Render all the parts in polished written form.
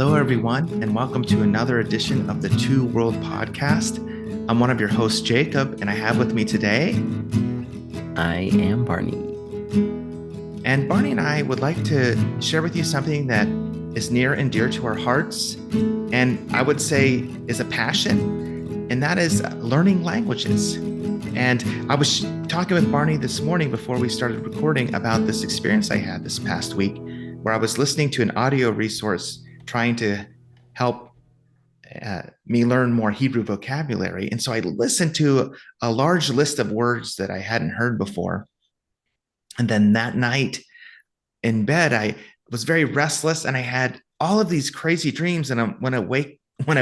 Hello, everyone, and welcome to another edition of the Two World Podcast. I'm one of your hosts, Jacob, and I have with me today. I am Barney. And Barney and I would like to share with you something that is near and dear to our hearts, and I would say is a passion, and that is learning languages. And I was talking with Barney this morning before we started recording about this experience I had this past week, where I was listening to an audio resource trying to help me learn more Hebrew vocabulary. And so I listened to a large list of words that I hadn't heard before. And then that night in bed, I was very restless and I had all of these crazy dreams. And when I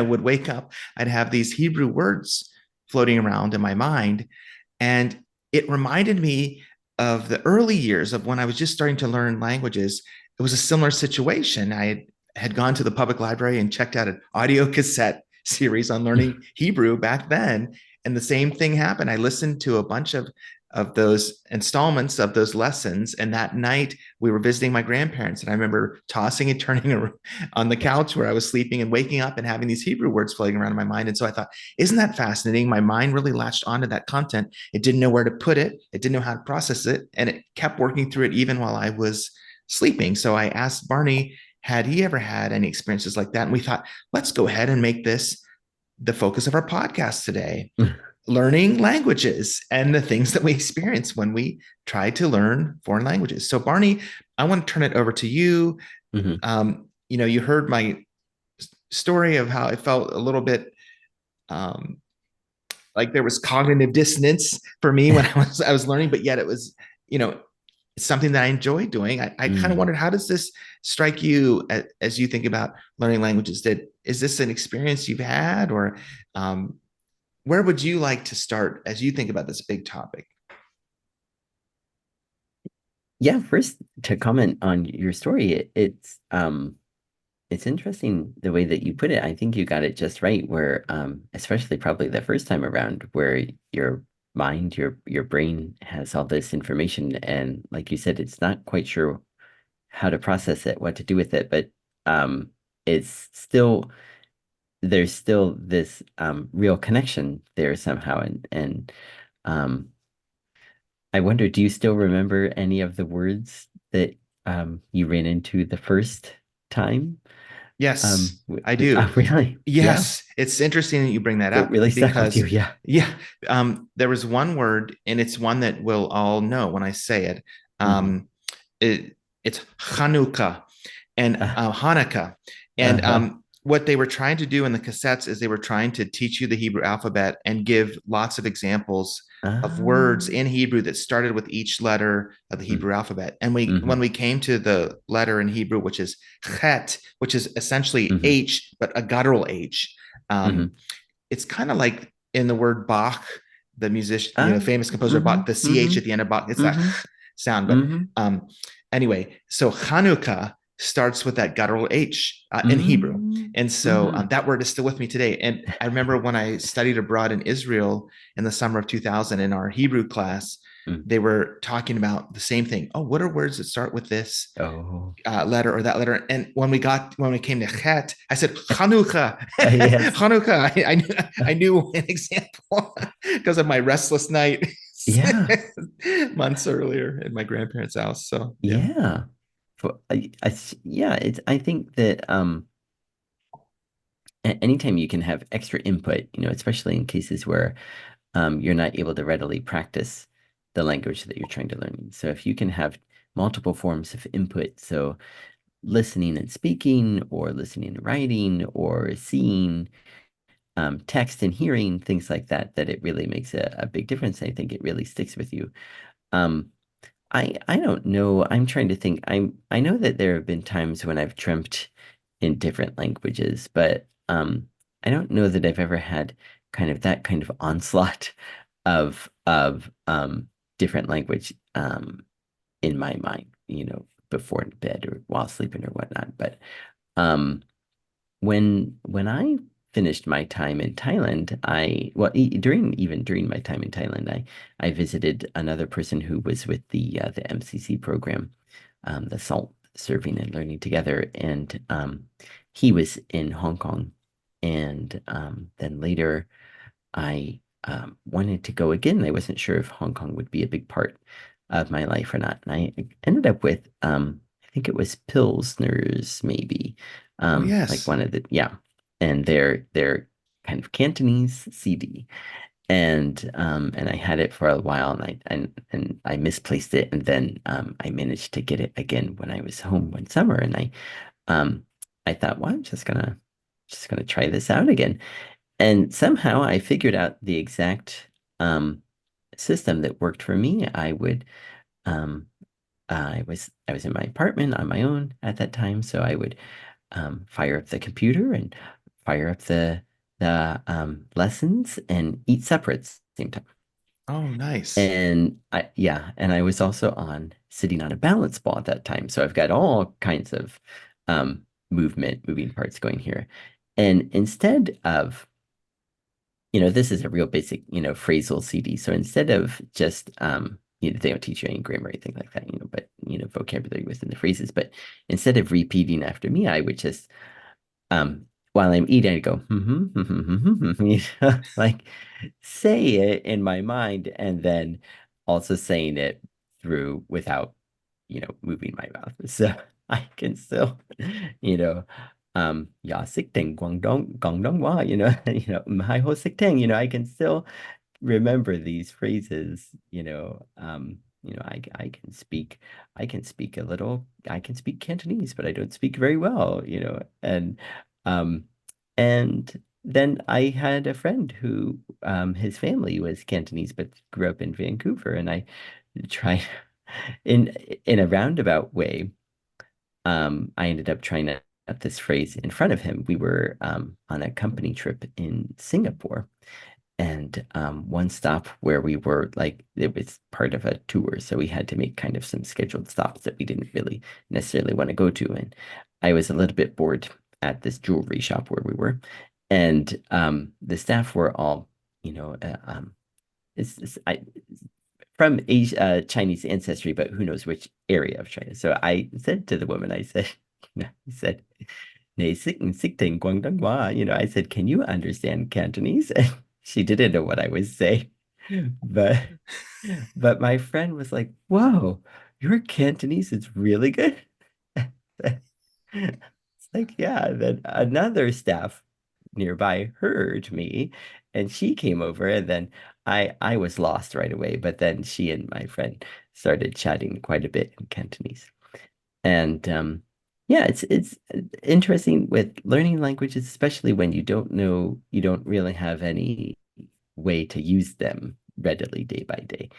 would wake up, I'd have these Hebrew words floating around in my mind. And it reminded me of the early years of when I was just starting to learn languages. It was a similar situation. I had gone to the public library and checked out an audio cassette series on learning Hebrew back then. And the same thing happened. I listened to a bunch of those installments of those lessons. And that night we were visiting my grandparents. And I remember tossing and turning on the couch where I was sleeping and waking up and having these Hebrew words floating around in my mind. And so I thought, isn't that fascinating? My mind really latched onto that content. It didn't know where to put it. It didn't know how to process it. And it kept working through it even while I was sleeping. So I asked Barney, had he ever had any experiences like that? And we thought, let's go ahead and make this the focus of our podcast today. Learning languages and the things that we experience when we try to learn foreign languages. So, Barney, I want to turn it over to you. You heard my story of how I felt a little bit like there was cognitive dissonance for me when I was learning, but yet it was, something that I enjoy doing. I kind of wondered, how does this strike you as you think about learning languages? Is this an experience you've had, or where would you like to start as you think about this big topic? Yeah, first to comment on your story, it's interesting the way that you put it. I think you got it just right, where especially probably the first time around, where your mind, your brain has all this information, and like you said, it's not quite sure how to process it, what to do with it, but it's still there's still this real connection there somehow, and um, I wonder, do you still remember any of the words that you ran into the first time? Yes, I do. Really? Yeah. Yes, it's interesting that you bring that It up really stuck with you. because, Yeah. yeah, there was one word, and it's one that we'll all know when I say it. Hmm. Um, it's Hanukkah and Hanukkah. And Uh-huh. what they were trying to do in the cassettes is they were trying to teach you the Hebrew alphabet and give lots of examples of words Um, in Hebrew that started with each letter of the Hebrew alphabet. And when mm-hmm. we came to the letter in Hebrew, which is chet, which is essentially Mm-hmm. H, but a guttural H, Mm-hmm. um, it's kind of like in the word Bach, the musician, famous composer Mm-hmm. Bach, the CH Mm-hmm. at the end of Bach, it's that Mm-hmm. sound. But Mm-hmm. um, anyway, so Hanukkah starts with that guttural H in Hebrew. Mm-hmm. And so Mm-hmm. that word is still with me today. And I remember when I studied abroad in Israel in the summer of 2000 in our Hebrew class, Mm. they were talking about the same thing. Oh, what are words that start with this Oh. letter or that letter? And when we came to Chet, I said Hanukkah, Yes. Hanukkah. I knew an example because of my restless night Yeah. months earlier in my grandparents' house. So yeah. Yeah. Yeah, I think that anytime you can have extra input, especially in cases where you're not able to readily practice the language that you're trying to learn. So if you can have multiple forms of input, so listening and speaking, or listening and writing, or seeing text and hearing, things like that, that it really makes a big difference. I think it really sticks with you. Um, I don't know. I'm trying to think. I know that there have been times when I've dreamt in different languages, but I don't know that I've ever had kind of that kind of onslaught of different language in my mind, before bed or while sleeping or whatnot. But um when I finished my time in Thailand, during my time in Thailand, I visited another person who was with the MCC program, the SALT, serving and learning together, and he was in Hong Kong, and then later I wanted to go again. I wasn't sure if Hong Kong would be a big part of my life or not. And I ended up with, I think it was Pilsner's, maybe, Oh, like yes. one of the, yeah, and they're kind of Cantonese CD. And I had it for a while, and I misplaced it, and then I managed to get it again when I was home one summer, and um I thought, well, I'm just gonna try this out again. And somehow I figured out the exact um, system that worked for me. Um, I was in my apartment on my own at that time, so I would fire up the computer and fire up the lessons and eat supper at the same time. Oh, nice. And I was also on sitting on a balance ball at that time, so I've got all kinds of moving parts going here. And instead of this is a real basic, phrasal CD. So instead of just, they don't teach you any grammar or anything like that, but, vocabulary within the phrases. But instead of repeating after me, I would just, while I'm eating, I'd go, like say it in my mind and then also saying it through without, moving my mouth. So I can still, you know, ya xích tình Quảng Đông Hoa, hai ho xích tình, I can still remember these phrases, I can speak Cantonese, but I don't speak very well, um and then I had a friend who his family was Cantonese but grew up in Vancouver, and I tried in in a roundabout way. I ended up trying to out this phrase in front of him. We were on a company trip in Singapore, and one stop where we were, like, it was part of a tour, so we had to make kind of some scheduled stops that we didn't really necessarily want to go to. And I was a little bit bored at this jewelry shop where we were, and the staff were all, you know, I from Asia, Chinese ancestry, but who knows which area of China. So I said to the woman, I said, I said, "Nei xích tình Quảng Đông Hoa." I said, "Can you understand Cantonese?" And she didn't know what I was saying, but but my friend was like, "Whoa, your Cantonese is really good." It's like, yeah. Then another staff nearby heard me, and she came over, and then I was lost right away. But then she and my friend started chatting quite a bit in Cantonese. And yeah, it's interesting with learning languages, especially when you don't really have any way to use them readily day by day.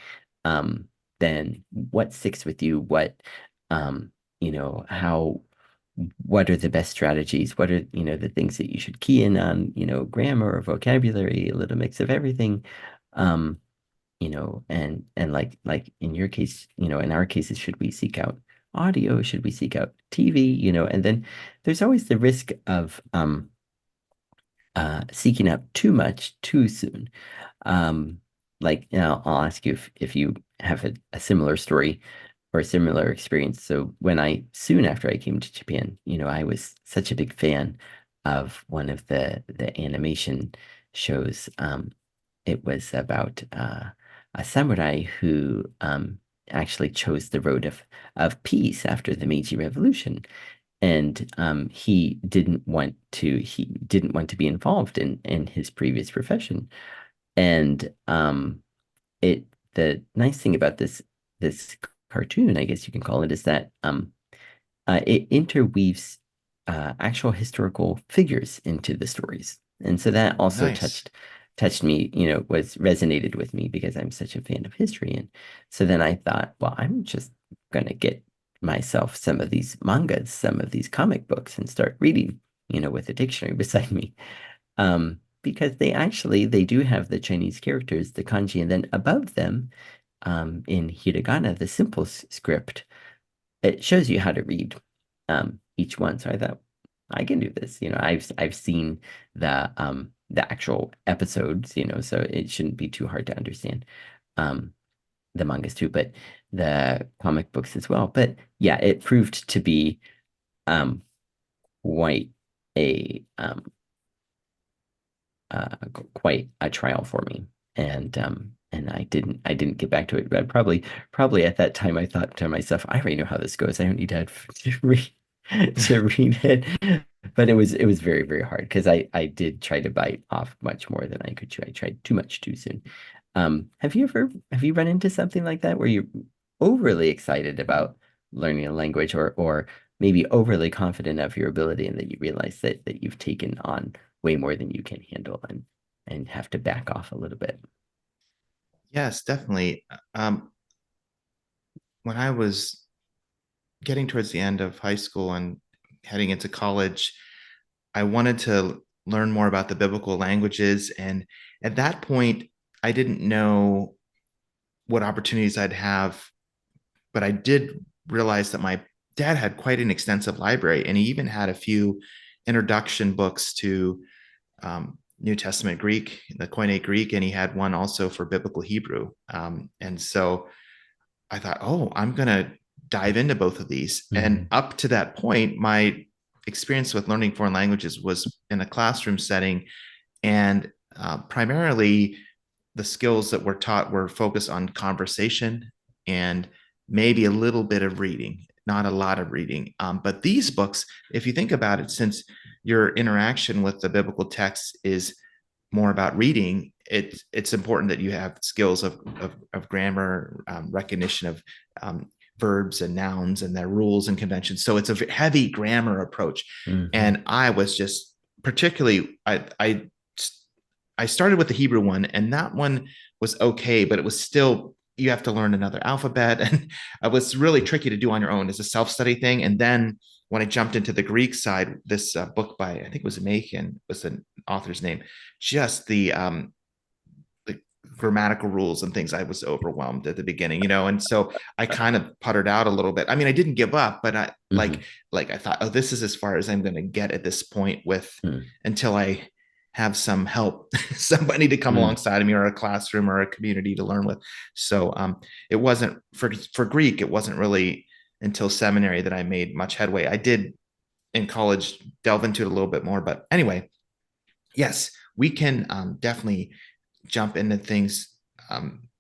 Um, then what sticks with you? Um, how what are the best strategies? What are, the things that you should key in on, grammar or vocabulary, a little mix of everything. Um, and like in your case, in our cases, should we seek out audio? Should we seek out TV? And then there's always the risk of seeking out too much too soon. Um, like, I'll ask you if you have a similar story or a similar experience. So soon after I came to Japan, I was such a big fan of one of the animation shows. It was about a samurai who actually chose the road of peace after the Meiji Revolution, and he didn't want to be involved in his previous profession. And it the nice thing about this cartoon, I guess you can call it, is that it interweaves actual historical figures into the stories, and so that Oh, also nice. touched me. Was resonated with me because I'm such a fan of history, and so then I thought, well, I'm just gonna get myself some of these mangas, some of these comic books, and start reading, with a dictionary beside me, because they do have the Chinese characters, the kanji, and then above them, in hiragana, the simple script, it shows you how to read each one. So I thought, I can do this. I've seen the actual episodes, so it shouldn't be too hard to understand. Um, the mangas too, but the comic books as well. But yeah, it proved to be um quite a quite a trial for me. And I didn't get back to it. But probably at that time I thought to myself, I already know how this goes. I don't need to read to read it. But it was very, very hard because I did try to bite off much more than I could chew. I tried too much too soon. Have you run into something like that where you're overly excited about learning a language, or maybe overly confident of your ability, and then you realize that you've taken on way more than you can handle, and have to back off a little bit? Yes, definitely. When I was getting towards the end of high school and heading into college, I wanted to learn more about the biblical languages. And at that point, I didn't know what opportunities I'd have, but I did realize that my dad had quite an extensive library, and he even had a few introduction books to New Testament Greek, the Koine Greek, and he had one also for biblical Hebrew. And so I thought, oh, I'm going to dive into both of these. And Mhm. up to that point, my experience with learning foreign languages was in a classroom setting. And primarily, the skills that were taught were focused on conversation and maybe a little bit of reading, not a lot of reading. But these books, if you think about it, since your interaction with the biblical text is more about reading, it's important that you have skills of grammar, recognition of verbs and nouns and their rules and conventions. So it's a heavy grammar approach. Mhm. And I was just particularly, I started with the Hebrew one, and that one was okay, but it was still, you have to learn another alphabet. And it was really tricky to do on your own as a self study thing. And then when I jumped into the Greek side, this book by, I think it was Macon, was the author's name, just the grammatical rules and things, I was overwhelmed at the beginning, and so I kind of puttered out a little bit. I mean, I didn't give up, but I Mhm. like I thought, oh, this is as far as I'm going to get at this point with, Mhm. until I have some help, somebody to come Mhm. alongside of me, or a classroom or a community to learn with. So it wasn't for Greek, it wasn't really until seminary that I made much headway. I did in college delve into it a little bit more, but anyway, yes, we can definitely jump into things,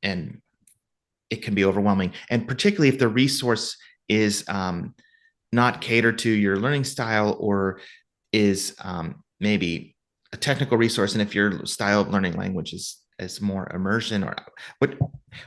and it can be overwhelming. And particularly if the resource is not catered to your learning style, or is maybe a technical resource. And if your style of learning language is more immersion, or what,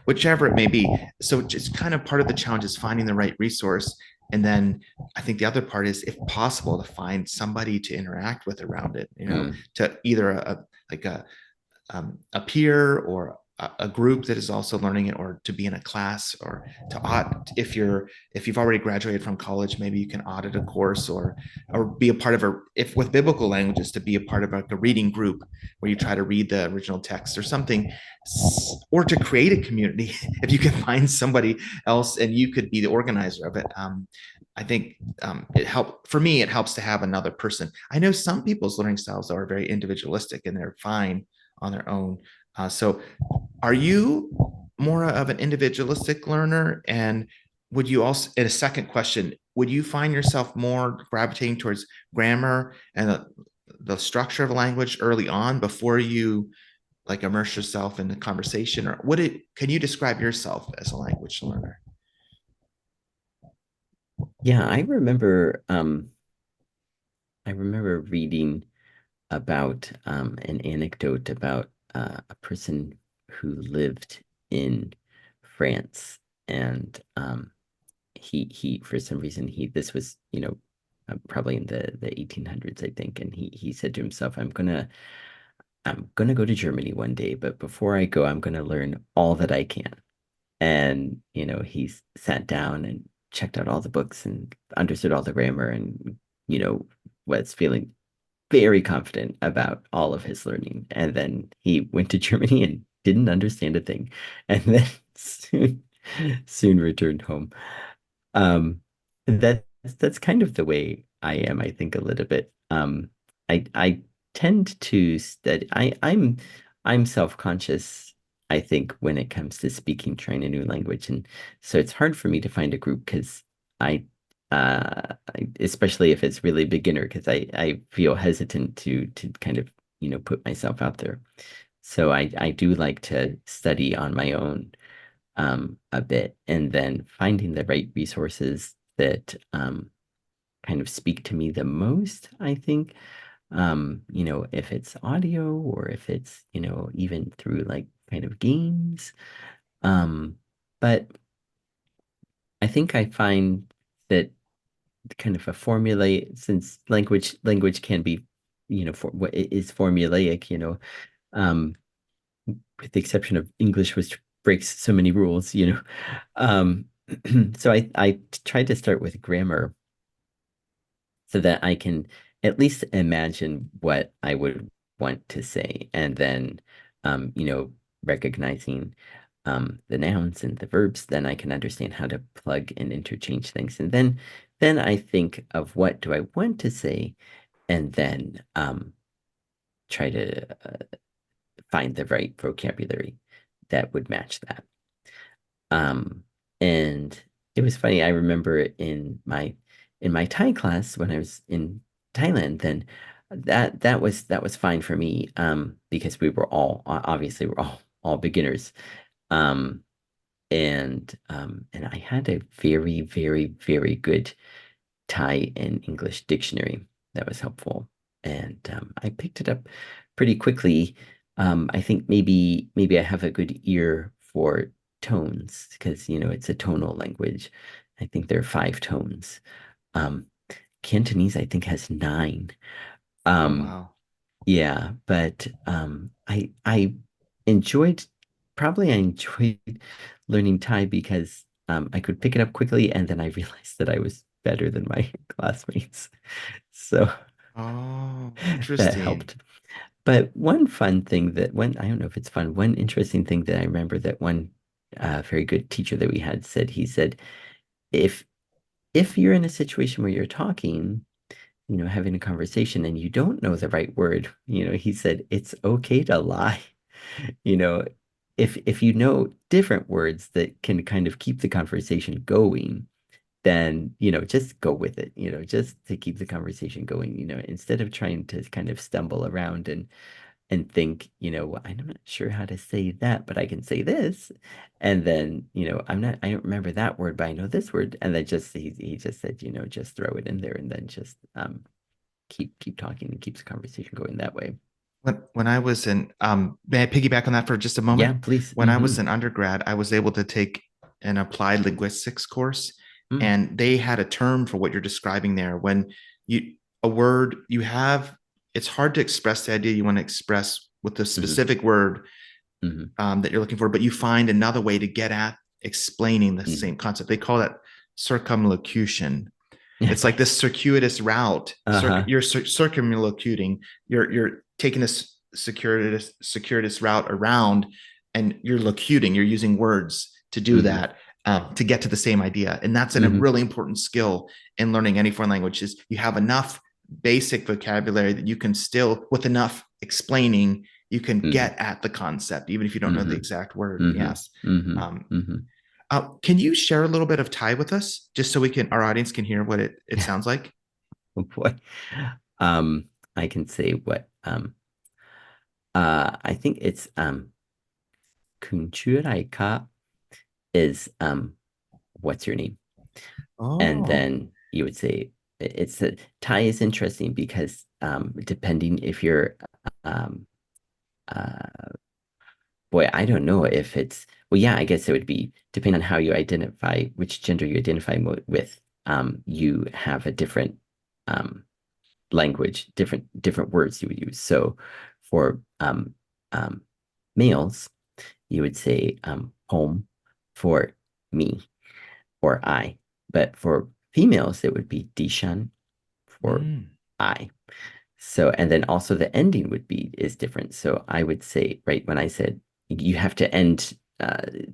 whichever it may be. So it's kind of part of the challenge is finding the right resource. And then I think the other part is, if possible, to find somebody to interact with around it, Mhm. to either like a peer, or a group that is also learning it, or to be in a class, or to audit. If you've already graduated from college, maybe you can audit a course, or be a part of if with biblical languages, to be a part of like a reading group where you try to read the original text or something, or to create a community. If you can find somebody else and you could be the organizer of it, I think it helps to have another person. I know some people's learning styles are very individualistic, and they're fine on their own. So, are you more of an individualistic learner? And would you also, in a second question, would you find yourself more gravitating towards grammar and the structure of a language early on, before you like immerse yourself in the conversation? Or can you describe yourself as a language learner? Yeah, I remember reading about an anecdote about a person who lived in France, and he for some reason, he this was, probably in the 1800s, I think, and he said to himself, I'm gonna go to Germany one day, but before I go, I'm gonna learn all that I can. And he sat down and checked out all the books and understood all the grammar, and was feeling very confident about all of his learning. And then he went to Germany and didn't understand a thing, and then soon returned home. Um, that's kind of the way I am, I think, a little bit. I tend to study. I'm self-conscious, I think, when it comes to speaking, trying a new language, and so it's hard for me to find a group because I especially if it's really beginner, because I feel hesitant to kind of, put myself out there. So I do like to study on my own a bit, and then finding the right resources that kind of speak to me the most, I think. If it's audio or if it's, even through like kind of games. Um, but I think I find that kind of a formulate, since language can be, for what is formulaic, um, with the exception of English, which breaks so many rules, Um, so I tried to start with grammar so that I can at least imagine what I would want to say, and then, recognizing the nouns and the verbs, then I can understand how to plug and interchange things, and then I think of what do I want to say, and then try to find the right vocabulary that would match that. Um, and it was funny. I remember in my Thai class when I was in Thailand, then that was fine for me, because we were all obviously we're all beginners. Um, and I had a very, very, very good Thai and English dictionary that was helpful. And I picked it up pretty quickly. I think maybe I have a good ear for tones because it's a tonal language. I think there are five tones. Um, Cantonese, I think, has nine. Oh, Um, wow. yeah, but I enjoyed I enjoyed learning Thai because I could pick it up quickly, and then I realized that I was better than my classmates. So Oh, that interesting. helped. But one fun thing I don't know if it's fun, one interesting thing that I remember that one very good teacher that we had said, he said, if you're in a situation where you're talking, having a conversation and you don't know the right word, he said it's okay to lie. You know, if you know different words that can kind of keep the conversation going, then, just go with it, just to keep the conversation going, instead of trying to kind of stumble around and think, I'm not sure how to say that, but I can say this. And then, I don't remember that word, but I know this word. And then he just said, just throw it in there and then just keep talking and keeps the conversation going that way. When I was in, may I piggyback on that for just a moment? Yeah, please. When I was in undergrad, I was able to take an applied linguistics course, Mm, and they had a term for what you're describing there. When you a word you have, it's hard to express the idea you want to express with the mm, specific word mm, that you're looking for, but you find another way to get at explaining the mm. same concept. They call that circumlocution. It's like this circuitous route. Uh-huh. You're circumlocuting. You're taking this circuitous route around, and you're locuting. You're using words to do Hmm. that, to get to the same idea. And that's a Hmm. really important skill in learning any foreign language. Is you have enough basic vocabulary that you can still, with enough explaining, you can Hmm. get at the concept, even if you don't know the Hmm. exact word. Hmm. Yes. Hmm. Um, Hmm. can you share a little bit of Thai with us, just so our audience can hear what it sounds like? Oh boy. Um, I can say what I think it's Kun Churai Ka is what's your name? And Oh, then you would say it's a Thai is interesting because depending if you're um uh boy, I don't know if it's well, yeah, I guess it would be depending on how you identify which gender you identify with. You have a different um language, different words you would use. So for um males, you would say home for me or I. But for females, it would be dishan for mm. I. So, and then also the ending is different. So I would say, right, when I said you have to end,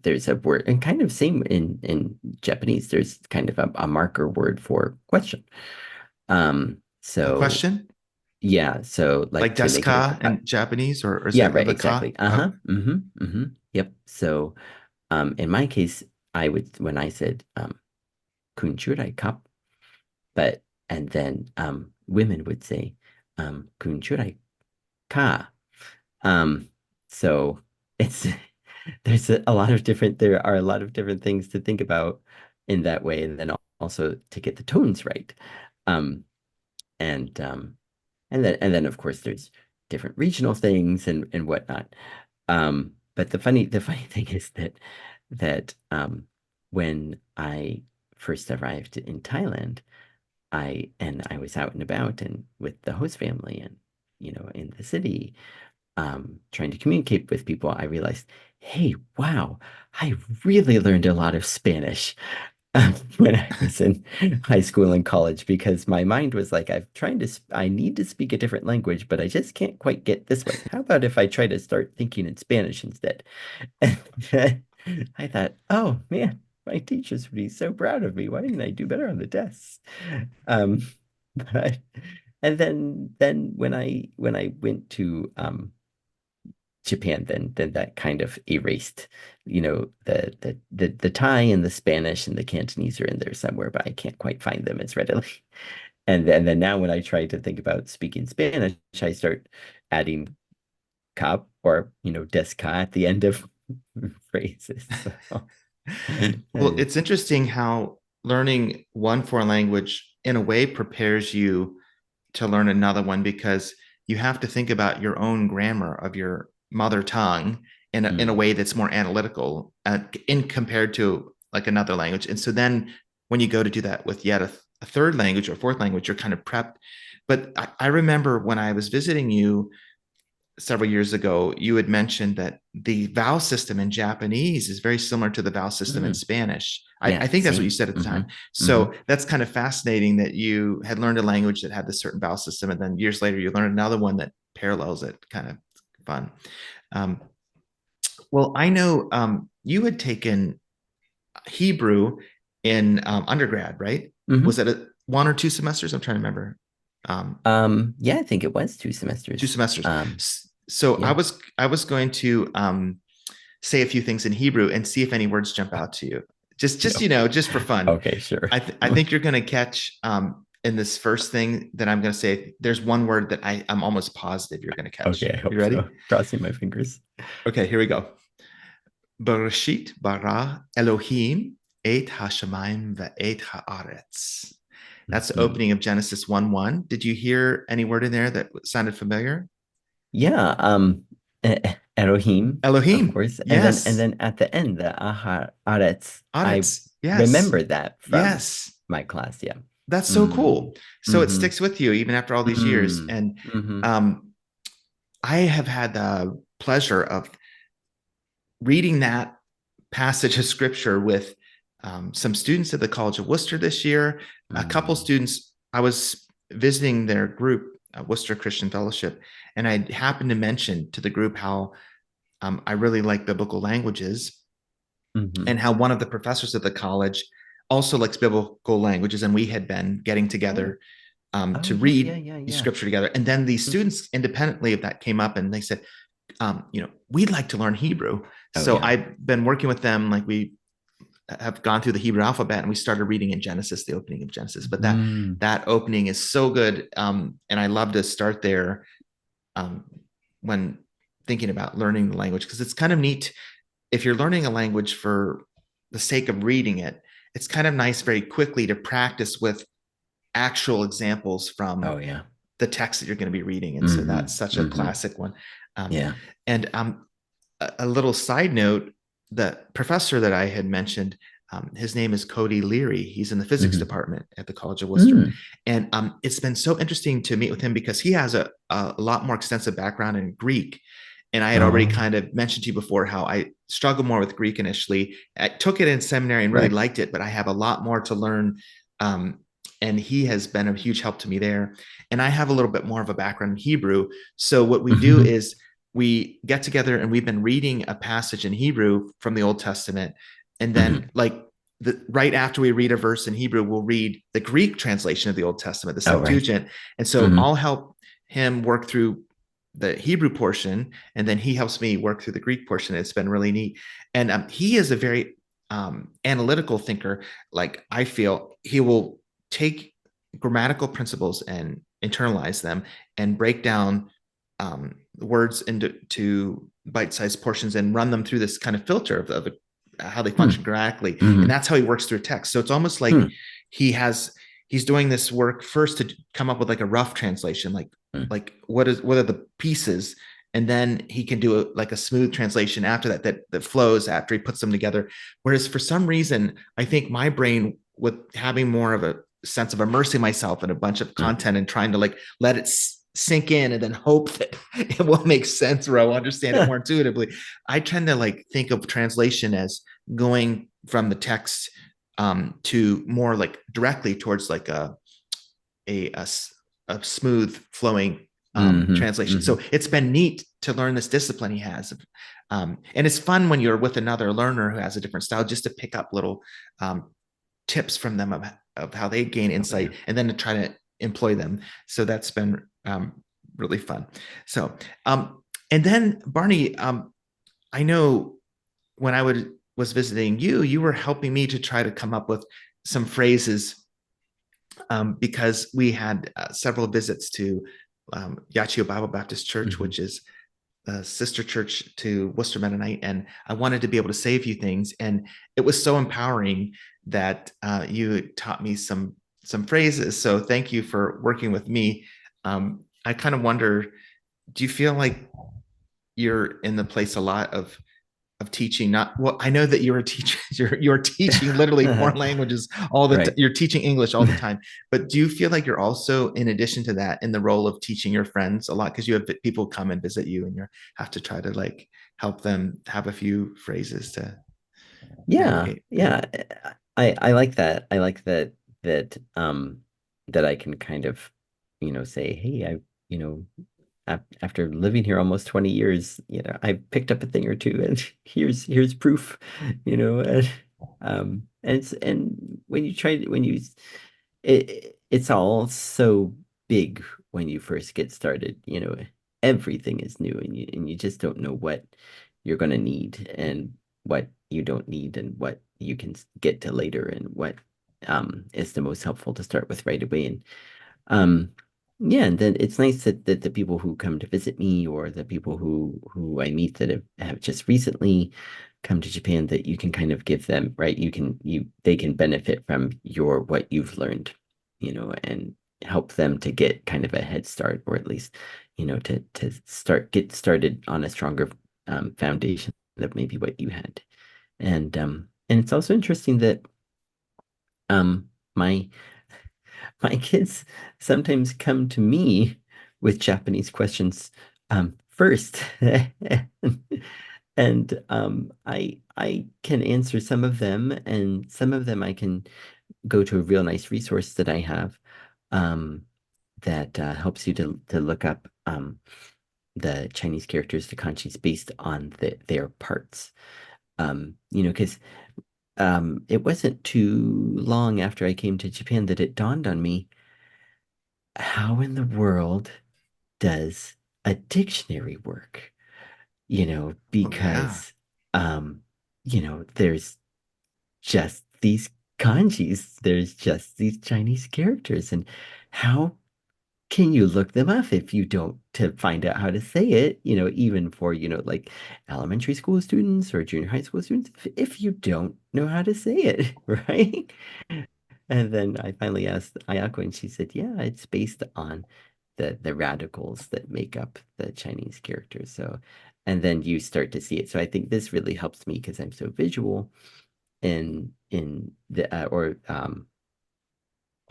there's a word, and kind of same in Japanese, there's kind of a marker word for question. A So question yeah, so like like to make it deska in Japanese, or is yeah, it right, the ka? exactly. Oh, Uh-huh. Mm-hmm. Mm-hmm. Yep. So in my case, I would when I said kunchurai cup, but and then women would say kunchurai ka. Um, so it's there's a lot of different there are a lot of different things to think about in that way, and then also to get the tones right. Um, and and then of course there's different regional things and whatnot. But the funny thing is that when I first arrived in Thailand, I was out and about and with the host family and in the city, trying to communicate with people, I realized, hey, wow, I really learned a lot of Spanish when I was in high school and college because my mind was like, I need to speak a different language, but I just can't quite get this one. How about if I try to start thinking in Spanish instead? And I thought, oh man, my teachers would be so proud of me. Why didn't I do better on the tests? Um, but and then when I went to Japan, then that kind of erased, the Thai and the Spanish and the Cantonese are in there somewhere, but I can't quite find them as readily. And then now when I try to think about speaking Spanish, I start adding "cop" or "des ca" at the end of phrases. So, Well, it's interesting how learning one foreign language in a way prepares you to learn another one because you have to think about your own grammar of your mother tongue in a mm, way that's more analytical in compared to like another language. And so then when you go to do that with yet a third language or fourth language, you're kind of prepped. But I remember when I was visiting you several years ago, you had mentioned that the vowel system in Japanese is very similar to the vowel system in mm, Spanish. I yeah, think that's what you same. said at the Hmm. time. Hmm. So that's kind of fascinating that you had learned a language that had this certain vowel system, and then years later you learned another one that parallels it. Kind of fun. Um, well, I know you had taken Hebrew in undergrad, right? Was Hmm. it one or two semesters? I'm trying to remember. Um, Yeah, I think it was two two semesters. semesters. So I Yeah. was going to say a few things in Hebrew and see if any words jump out to you. Just just for fun. Okay, sure. I think you're going to catch in this first thing that I'm going to say. There's one word that I'm almost positive you're going to catch. Okay, I You hope ready? so. Crossing my fingers. Okay, here we go. Bereshit bara Elohim et hashamayim ve'et haaretz. That's the Mhm. opening of Genesis 1:1. Did you hear any word in there that sounded familiar? Yeah, Elohim, of Elohim. course, and Yes. then at the end, the Aha Aretz. I Aretz. Yes. remember that from Yes. my class. Yeah. That's so Mm. cool. So it Mm-hmm. sticks with you even after all these years. Mm. And Mm-hmm. um, I have had the pleasure of reading that passage of scripture with some students at the College of Worcester this year. A couple Mm. students, I was visiting their group, Worcester Christian Fellowship, and I happened to mention to the group how I really like biblical languages Mm-hmm. and how one of the professors at the college also likes biblical languages. And we had been getting Oh. together Oh to yeah, yeah, read yeah, yeah. scripture together. And then the Mm. students independently of that came up and they said, we'd like to learn Hebrew. Oh So yeah. I've been working with them. Like we have gone through the Hebrew alphabet and we started reading in Genesis, the opening of Genesis. But Mm. that opening is so good. And I love to start there um, when thinking about learning the language because it's kind of neat. If you're learning a language for the sake of reading it, it's kind of nice very quickly to practice with actual examples from Oh yeah. the text that you're going to be reading. And so Mm-hmm. that's such a Mm-hmm. classic one. Um, Yeah. and a little side note, the professor that I had mentioned, his name is Cody Leary. He's in the physics Mm-hmm. department at the College of Worcester. Mm. And it's been so interesting to meet with him because he has a lot more extensive background in Greek. And I had already Oh, kind of mentioned to you before how I struggled more with Greek initially. I took it in seminary and really right. liked it, but I have a lot more to learn. Um, and he has been a huge help to me there. And I have a little bit more of a background in Hebrew. So what we do Mm-hmm. is we get together and we've been reading a passage in Hebrew from the Old Testament. And Mm-hmm. then, like, right after we read a verse in Hebrew, we'll read the Greek translation of the Old Testament, the Oh, right. Septuagint. And so Mm-hmm. I'll help him work through the Hebrew portion, and then he helps me work through the Greek portion. It's been really neat. And he is a very analytical thinker. Like, I feel he will take grammatical principles and internalize them and break down words into bite-sized portions and run them through this kind of filter of how they Hmm. function grammatically. And Hmm. that's how he works through text. So it's almost like Hmm. he has he's doing this work first to come up with like a rough translation, Hmm. like what are the pieces, and then he can do like a smooth translation after that flows after he puts them together. Whereas for some reason, I think my brain, with having more of a sense of immersing myself in a bunch of Hmm. content and trying to like let it sink in and then hope that it will make sense or I'll understand it more intuitively. I tend to like think of translation as going from the text to more like directly towards like a, a, a smooth flowing Hmm. translation. Hmm. So it's been neat to learn this discipline he has. And it's fun when you're with another learner who has a different style, just to pick up little tips from them of how they gain Oh yeah. insight and then to try to employ them. So that's been really fun. So, and then Barney, I know when was visiting you, you were helping me to try to come up with some phrases because we had several visits to Yachio Bible Baptist Church, Hmm. which is a sister church to Worcester Mennonite, and I wanted to be able to say a few things. And it was so empowering that you taught me some phrases. So thank you for working with me. I kind of wonder, do you feel like you're in the place a lot of teaching? Not well, I know that you're a teacher. You're teaching literally foreign languages all the Right. you're teaching English all the time. But do you feel like you're also, in addition to that, in the role of teaching your friends a lot, because you have people come and visit you and you have to try to like help them have a few phrases to Yeah, navigate? Yeah. yeah. I like that. I like that I can kind of, say, hey, you know, after living here almost 20 years, I picked up a thing or two and here's proof, and when you try when you it's all so big when you first get started, everything is new and you just don't know what you're going to need and what you don't need and what you can get to later and what is the most helpful to start with right away. And um, yeah, and then it's nice that the people who come to visit me or the people who I meet that have just recently come to Japan, that you can kind of give them, right? They can benefit from what you've learned, and help them to get kind of a head start, or at least, to get started on a stronger foundation of maybe what you had. And it's also interesting that um my my kids sometimes come to me with Japanese questions first. And I can answer some of them, and some of them I can go to a real nice resource that I have um, that helps you to look up the Chinese characters, the kanjis, based on their parts. Because it wasn't too long after I came to Japan that it dawned on me, how in the world does a dictionary work? Oh yeah. Because there's just these kanjis, there's just these Chinese characters, and how can you look them up if you don't, to find out how to say it, even for, like elementary school students or junior high school students, if you don't know how to say it, right? And then I finally asked Ayako, and she said, "Yeah, it's based on the radicals that make up the Chinese characters." So, and then you start to see it. So I think this really helps me because I'm so visual in the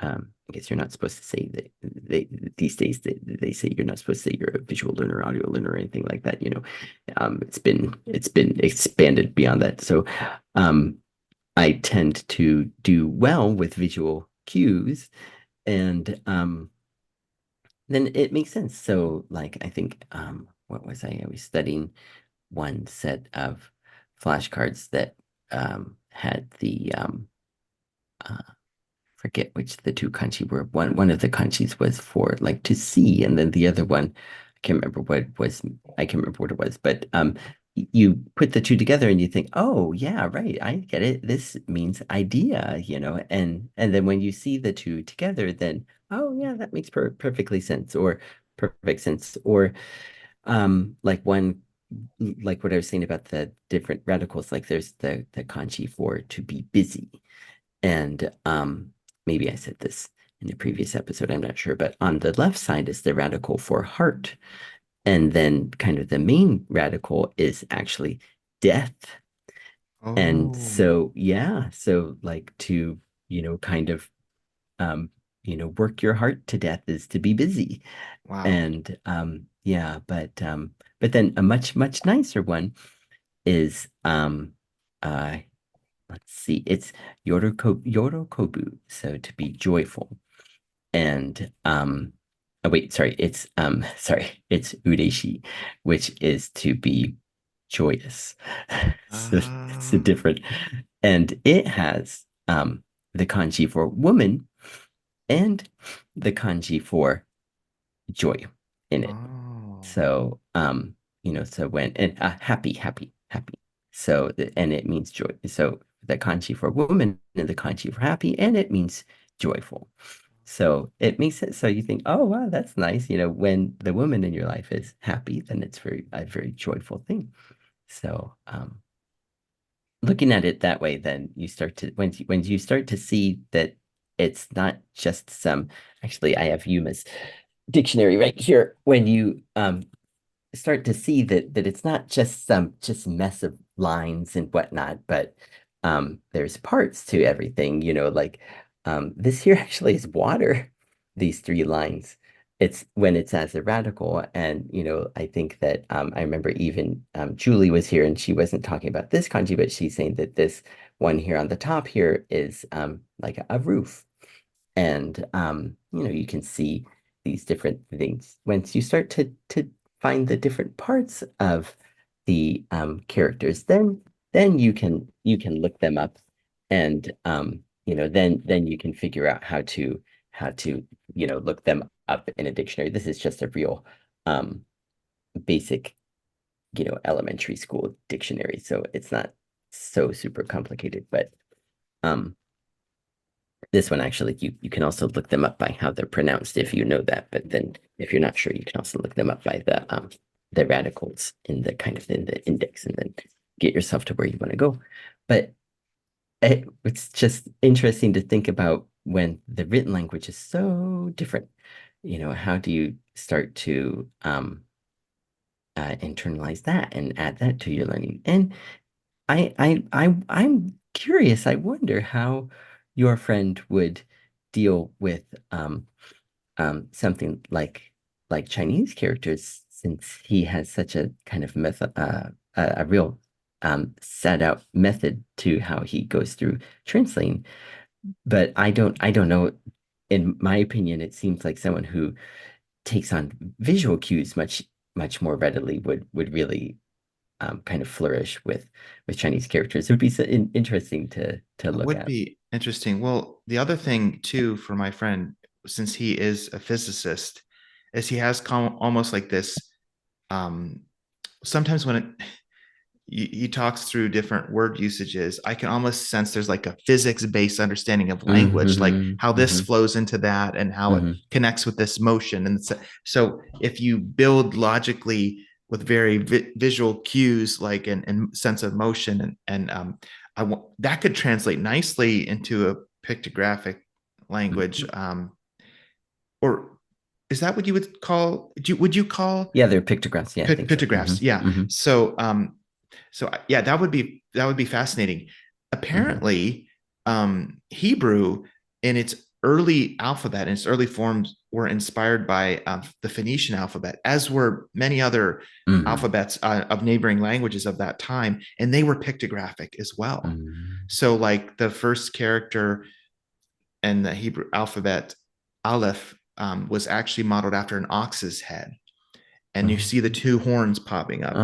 I guess you're not supposed to say that these days they say you're not supposed to say you're a visual learner, audio learner, or anything like that. It's been expanded beyond that. So, um, I tend to do well with visual cues, and then it makes sense. So, like, I think, what was I? I was studying one set of flashcards that had the uh, forget which the two kanji were. One of the kanjis was for like to see, and then the other one, I can't remember what it was. I can't remember what it was, but you put the two together and you think, oh yeah, right, I get it. This means idea, and then when you see the two together, then oh yeah, that makes perfectly sense or perfect sense. Or like one like what I was saying about the different radicals, like there's the kanji for to be busy. And maybe I said this in a previous episode, I'm not sure, but on the left side is the radical for heart. And then kind of the main radical is actually death. And Oh, so, yeah, so like to, kind of, um, work your heart to death is to be busy. wow. And yeah, but then a much, much nicer one is, uh, let's see, it's yorokobu, so to be joyful. And oh wait, sorry, it's sorry, it's ureshi, which is to be joyous. So it's a Uh, different, and it has the kanji for woman and the kanji for joy in it. oh, So so when and happy, happy, happy. So and it means joy. So the kanji for woman and the kanji for happy, and it means joyful. So it makes it so you think, oh wow, that's nice. When the woman in your life is happy, then it's a very joyful thing. So looking at it that way, then you start to when you start to see that it's not just some. Actually, I have Yuma's dictionary right here. When you start to see that it's not just some just mess of lines and whatnot, but there's parts to everything, like this here actually is water, these three lines. It's when it's as a radical, and I think that I remember even Julie was here and she wasn't talking about this kanji, but she's saying that this one here on the top here is like a roof. And you can see these different things once you start to find the different parts of the characters. Then you can look them up, and then you can figure out how to look them up in a dictionary. This is just a real um, basic elementary school dictionary, so it's not so super complicated, but um this one actually, you can also look them up by how they're pronounced if you know that. But then if you're not sure, you can also look them up by the radicals in the kind of in the index, and then get yourself to where you want to go. But it's just interesting to think about when the written language is so different. How do you start to internalize that and add that to your learning? And I'm curious. I wonder how your friend would deal with something like Chinese characters, since he has such a kind of method, a real set out method to how he goes through translating. But I don't know. In my opinion, it seems like someone who takes on visual cues much more readily would really kind of flourish with Chinese characters. It would be so interesting to that look would at. be interesting. Well, the other thing too for my friend, since he is a physicist, is he has almost like this. Um, Sometimes when he talks through different word usages, I can almost sense there's like a physics-based understanding of language, like Mm-hmm, how this mm-hmm, flows into that and how it mm-hmm, connects with this motion. And so if you build logically with very visual cues, like and sense of motion, that could translate nicely into a pictographic language. mm-hmm. Or is that what you would call? Would you call Yeah, they're pictographs. Yeah, I think so. pictographs? Yeah. Mm-hmm, So yeah, that would be fascinating. mm-hmm, Apparently, Hebrew in its early alphabet, in its early forms, were inspired by the Phoenician alphabet, as were many other mm-hmm, alphabets of neighboring languages of that time, and they were pictographic as well. mm-hmm. So, like the first character in the Hebrew alphabet, Aleph, was actually modeled after an ox's head, and you see the two horns popping up.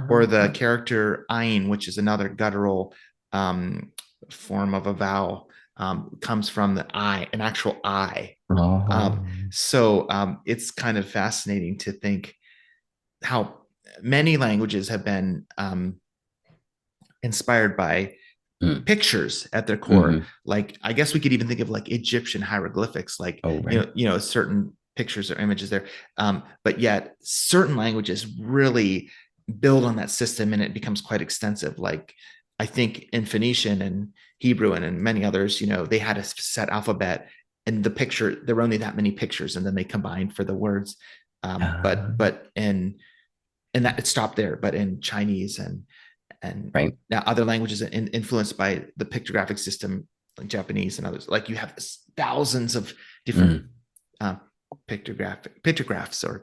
Or the Uh-huh. character Ain, which is another guttural um, form of a vowel, comes from the eye, an actual eye. Oh. So it's kind of fascinating to think how. many languages have been inspired by Mm. pictures at their core. Hmm. Like I guess we could even think of like Egyptian hieroglyphics, like Oh, right. certain pictures or images there. But yet certain languages really build on that system, and it becomes quite extensive. Like I think in Phoenician and Hebrew and in many others, they had a set alphabet, and there were only that many pictures, and then they combined for the words. Uh, But and that it stopped there. But in Chinese and right. now other languages influenced by the pictographic system, like Japanese and others, like you have thousands of different Mm. uh, pictographs or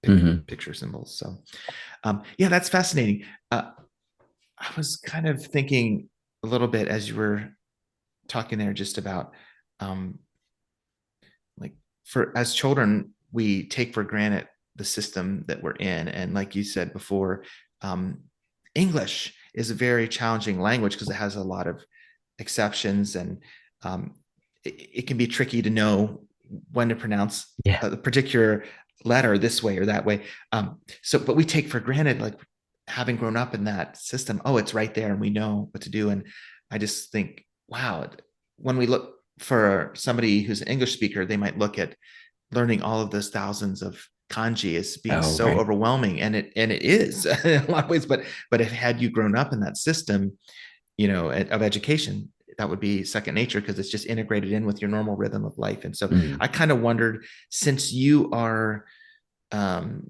Hmm. picture symbols. So yeah, that's fascinating. I was kind of thinking a little bit as you were talking there, just about um, like for as children, we take for granted the system that we're in. And like you said before, um, English is a very challenging language because it has a lot of exceptions, and um, it can be tricky to know when to pronounce Yeah. a particular letter this way or that way. But we take for granted, like having grown up in that system, oh, it's right there and we know what to do. And I just think, wow, when we look for somebody who's an English speaker, they might look at learning all of those thousands of kanji as being Oh, so right. overwhelming, and it is in a lot of ways. But if had you grown up in that system, of education, that would be second nature because it's just integrated in with your normal rhythm of life. And so Mm. I kind of wondered, since you are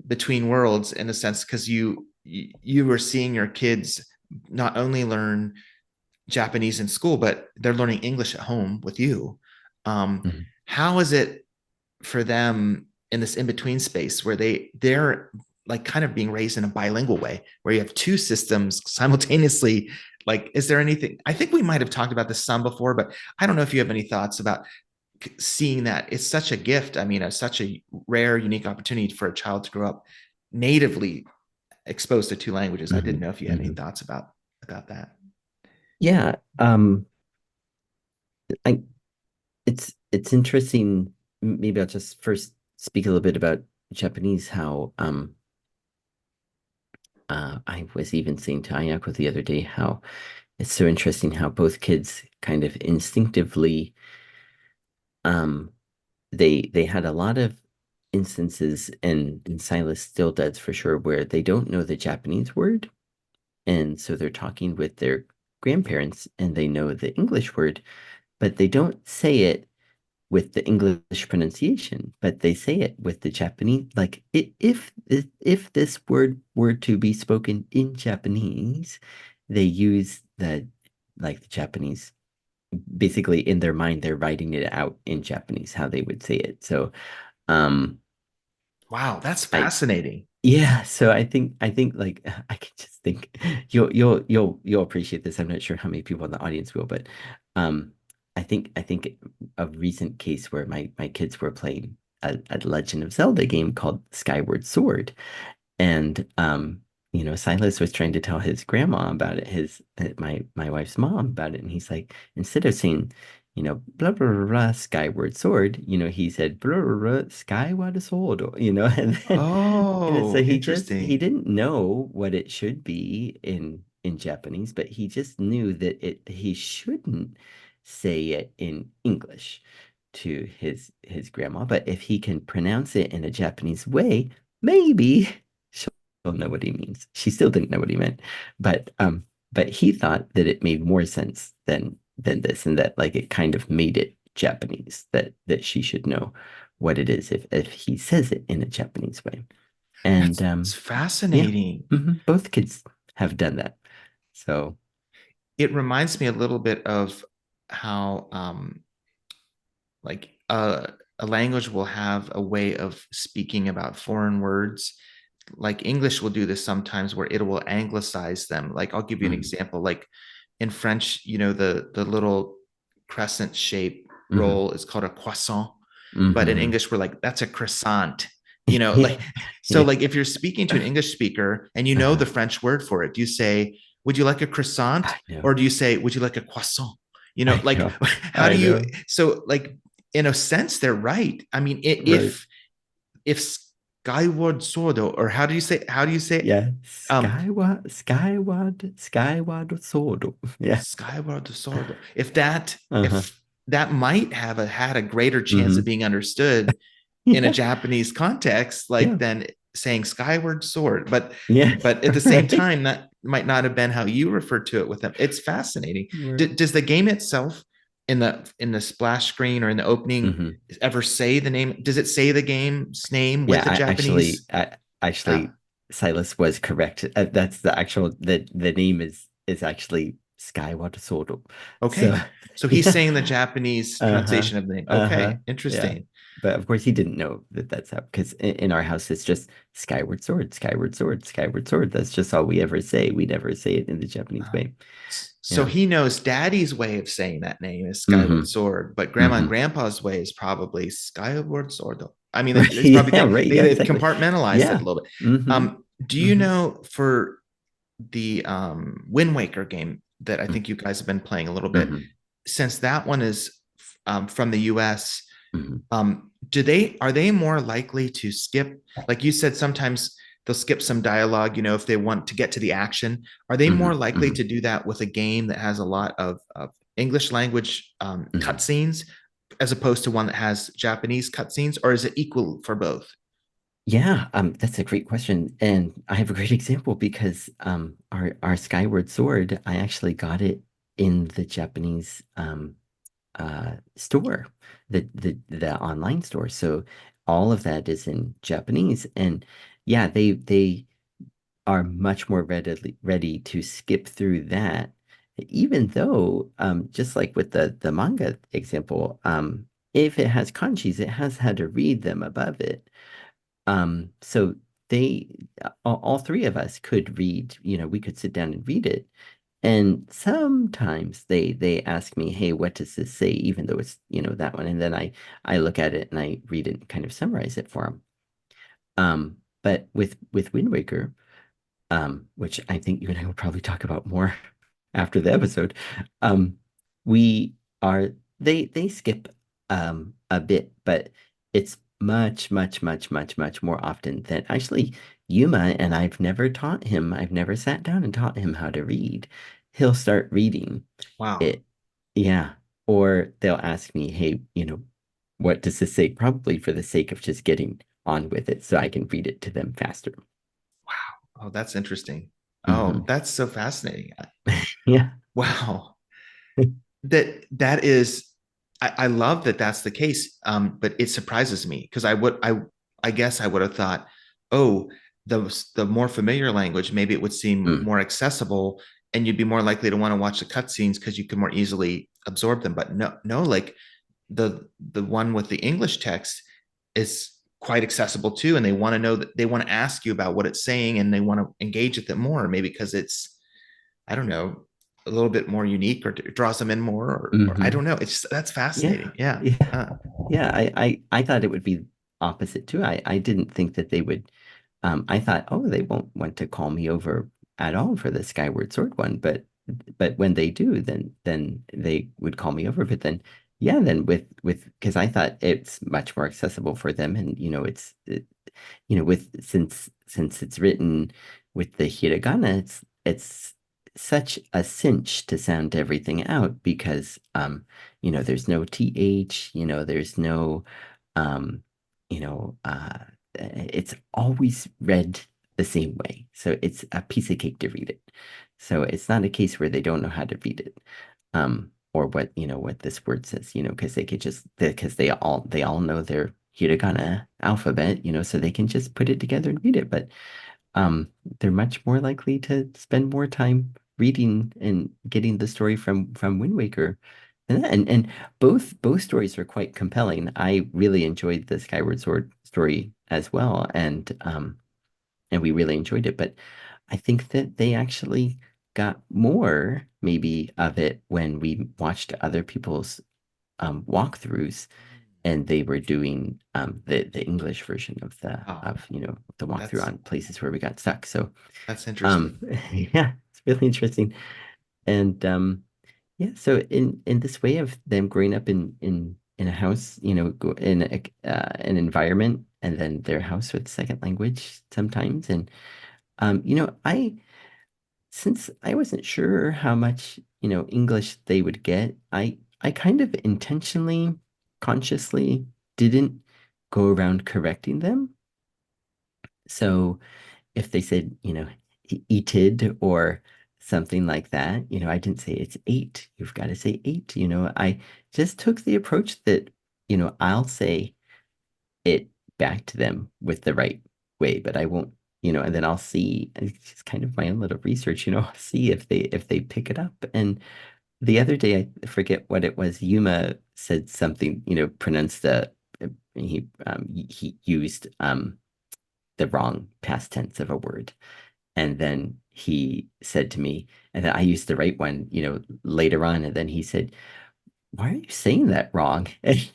between worlds in a sense, because you were seeing your kids not only learn Japanese in school, but they're learning English at home with you. Um, Mm. how is it for them in this in between space where they're like kind of being raised in a bilingual way, where you have two systems simultaneously? Like, is there anything? I think we might have talked about this some before, but I don't know if you have any thoughts about seeing that it's such a gift. I mean, it's such a rare, unique opportunity for a child to grow up natively exposed to two languages. I didn't Hmm. know if you had any Hmm. thoughts about that. Yeah. I it's interesting. Maybe I'll just first speak a little bit about Japanese, how I was even saying to Ayako the other day how it's so interesting how both kids kind of instinctively um they had a lot of instances, and Silas still does for sure, where they don't know the Japanese word, and so they're talking with their grandparents and they know the English word, but they don't say it with the English pronunciation, but they say it with the Japanese. Like if this word were to be spoken in Japanese, they use the Japanese. Basically, in their mind, they're writing it out in Japanese, how they would say it. So, um, Wow, that's I fascinating. yeah, so I think like I can just think you'll appreciate this. I'm not sure how many people in the audience will, but um I think a recent case where my kids were playing a Legend of Zelda game called Skyward Sword, and Silas was trying to tell his grandma about it, my wife's mom about it, and he's like, instead of saying, blah blah blah, blah Skyward Sword, he said blah blah blah Skyward Sword, and so Oh, he interesting. didn't know what it should be in Japanese, but he just knew that he shouldn't say it in English to his grandma, but if he can pronounce it in a Japanese way, maybe she'll know what he means. She still didn't know what he meant, but he thought that it made more sense than this, and that like it kind of made it Japanese, that she should know what it is if he says it in a Japanese way. And That's yeah, fascinating. both kids have done that. So, It reminds me a little bit of how like a language will have a way of speaking about foreign words. Like English will do this sometimes where it will anglicize them. Like I'll give you an mm, example. Like in French, the little crescent shape mhm, roll is called a croissant, but in mhm. English we're like that's a croissant. Yeah, Like so yeah, like if you're speaking to an English speaker and you know uh, the French word for it, do you say, "Would you like a croissant?" I know, or do you say, "Would you like a croissant?" I Like know, how do I you know. so like in a sense they're right. I mean, Right. if Skyward Sword, or how do you say Yeah, um Skyward Sword. Yeah. Skyward Sword? Uh-huh. If that might have had a greater chance of Hmm. being understood in a Yeah. Japanese context, like Yeah. than saying Skyward Sword. Yeah. But at the same Right. time, that might not have been how you referred to it with them. It's fascinating. Right. Does the game itself in the splash screen or in the opening Hmm. ever say the name? Does it say the game's name Yeah, with a Japanese? I Uh, actually Silas was correct. That's the actual the name is actually Skyward Sword. So okay, so he's yeah. saying the Japanese Uh-huh. pronunciation of the name. Uh-huh. Okay, Yeah. interesting. But of course he didn't know that that's how because in our house it's just Skyward Sword, Skyward Sword, Skyward Sword. That's just all we ever say. We never say it in the Japanese Uh, way. so Yeah. he knows daddy's way of saying that name is Skyward Mm-hmm. Sword, but grandma and Mm-hmm. grandpa's way is probably Skyward Sword. I mean, Right. it's probably Yeah, right. Yeah, they've exactly. compartmentalized it a Yeah. little bit. Mm-hmm. Do you Mm-hmm. know for the Wind Waker game that I think you guys have been playing a little bit, Mm-hmm. since that one is from the US, Mm-hmm. do are they more likely to skip, like you said, sometimes they'll skip some dialogue, if they want to get to the action? Are they more Mm-hmm. likely Mm-hmm. to do that with a game that has a lot of English language Mm-hmm. cutscenes as opposed to one that has Japanese cutscenes, or is it equal for both? Yeah, that's a great question, and I have a great example because our Skyward Sword, I actually got it in the Japanese store, the online store. So all of that is in Japanese, and yeah, they are much more ready to skip through that, even though just like with the manga example, if it has kanjis, it has had to read them above it. So they all three of us could read, we could sit down and read it. And sometimes they ask me, "Hey, what does this say?" Even though it's, that one. And then I look at it and I read it and kind of summarize it for them. But with Wind Waker, which I think you and I will probably talk about more after the episode, um, we are they skip a bit, but it's much, much, much, much, much more often than actually Yuma, and I've never sat down and taught him how to read. He'll start reading Wow. it, yeah, or they'll ask me, hey, what does this say? Probably for the sake of just getting on with it so I can read it to them faster. Oh, that's interesting. Oh, Hmm. that's so fascinating. Yeah. Wow. That is, I love that that's the case. But it surprises me because I guess I would have thought, oh, the more familiar language, maybe it would seem Mm. more accessible and you'd be more likely to want to watch the cutscenes because you could more easily absorb them. But no, like the one with the English text is quite accessible too, and they want to know that they want to ask you about what it's saying and they want to engage with it more, maybe because it's, I don't know, a little bit more unique or it draws them in more, or I Hmm. don't know. That's Yeah. fascinating. Yeah. Yeah. Uh, Yeah. I thought it would be opposite too. I didn't think that they would. I thought, oh, they won't want to call me over at all for the Skyward Sword one, but when they do, then they would call me over. But then, yeah, then with because I thought it's much more accessible for them, and with since it's written with the hiragana, it's such a cinch to sound everything out because there's no th, there's no um, it's always read the same way. So it's a piece of cake to read it. So it's not a case where they don't know how to read it. Or what this word says, because they all know their hiragana alphabet, so they can just put it together and read it. But um, they're much more likely to spend more time reading and getting the story from Wind Waker. And both stories are quite compelling. I really enjoyed the Skyward Sword story as well, and we really enjoyed it. But I think that they actually got more maybe of it when we watched other people's walkthroughs and they were doing the English version of oh, the walkthrough that's on places where we got stuck. So that's interesting. yeah, it's really interesting. And yeah, so in this way of them growing up in a house, in an environment and then their house with second language sometimes. And I since I wasn't sure how much, English they would get, I kind of intentionally, consciously didn't go around correcting them. So if they said, eated or something like that, I didn't say it's eight. You've got to say eight. I just took the approach that, I'll say it back to them with the right way, but I won't, and then I'll see, it's just kind of my own little research, I'll see if they pick it up. And the other day, I forget what it was, Yuma said something, pronounced he used the wrong past tense of a word. And then he said to me, and then I used the right one, later on. And then he said, "Why are you saying that wrong?" I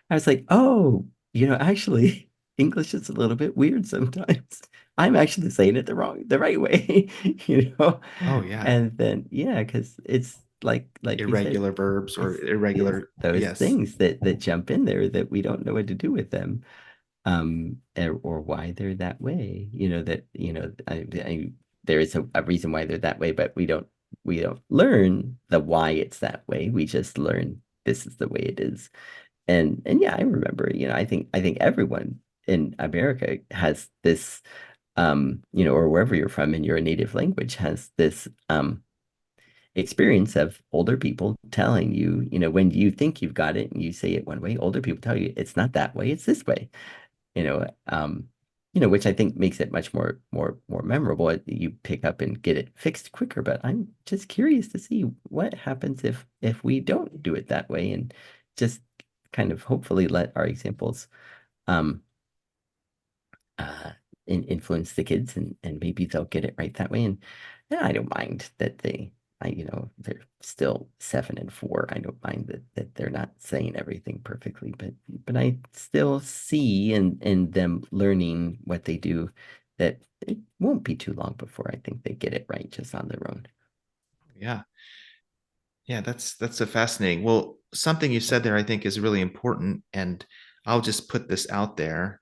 was like, "Oh, actually, English is a little bit weird sometimes. I'm actually saying it the right way, you know." Oh yeah. And then yeah, because it's like you said, Irregular verbs or it's irregular, those yes. things that jump in there that we don't know what to do with them, or why they're that way. That there is a reason why they're that way, but we don't learn the why it's that way. We just learn this is the way it is. And yeah, I remember, I think everyone in America has this, or wherever you're from in your native language has this experience of older people telling you, when you think you've got it and you say it one way, older people tell you it's not that way, it's this way. you know, um, which I think makes it much more memorable. You pick up and get it fixed quicker. But I'm just curious to see what happens if we don't do it that way, and just kind of hopefully let our examples um uh influence the kids, and maybe they'll get it right that way. And yeah, I don't mind that they're still 7 and 4. I don't mind that they're not saying everything perfectly, but I still see in them learning what they do that it won't be too long before I think they get it right just on their own. Yeah. Yeah, that's so fascinating. Well, something you said there I think is really important, and I'll just put this out there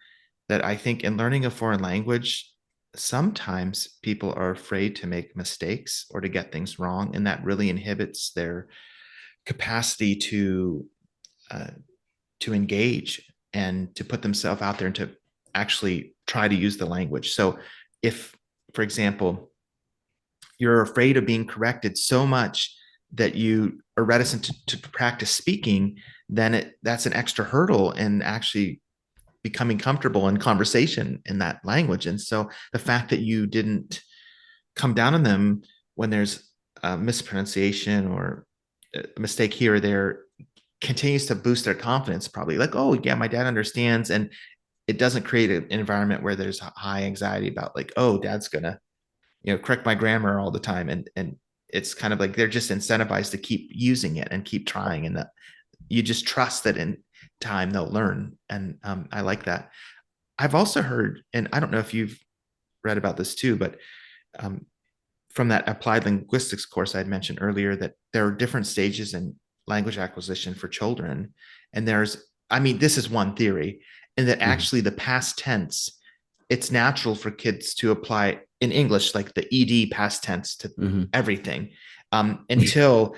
that I think in learning a foreign language, sometimes people are afraid to make mistakes or to get things wrong, and that really inhibits their capacity uh, to engage and to put themselves out there and to actually try to use the language. So, if, for example, you're afraid of being corrected so much that you are reticent to practice speaking, then that's an extra hurdle in actually becoming comfortable in conversation in that language. And so the fact that you didn't come down on them when there's a mispronunciation or a mistake here or there continues to boost their confidence, probably like, oh yeah, my dad understands. And it doesn't create an environment where there's high anxiety about like, oh, dad's gonna correct my grammar all the time. And it's kind of like they're just incentivized to keep using it and keep trying, and that you just trust that in time they'll learn. And I like that. I've also heard, and I don't know if you've read about this too, but um, from that applied linguistics course I'd mentioned earlier, that there are different stages in language acquisition for children. And I mean, this is one theory, and that Hmm. actually the past tense, it's natural for kids to apply in English, like the ed past tense to Hmm. everything, until,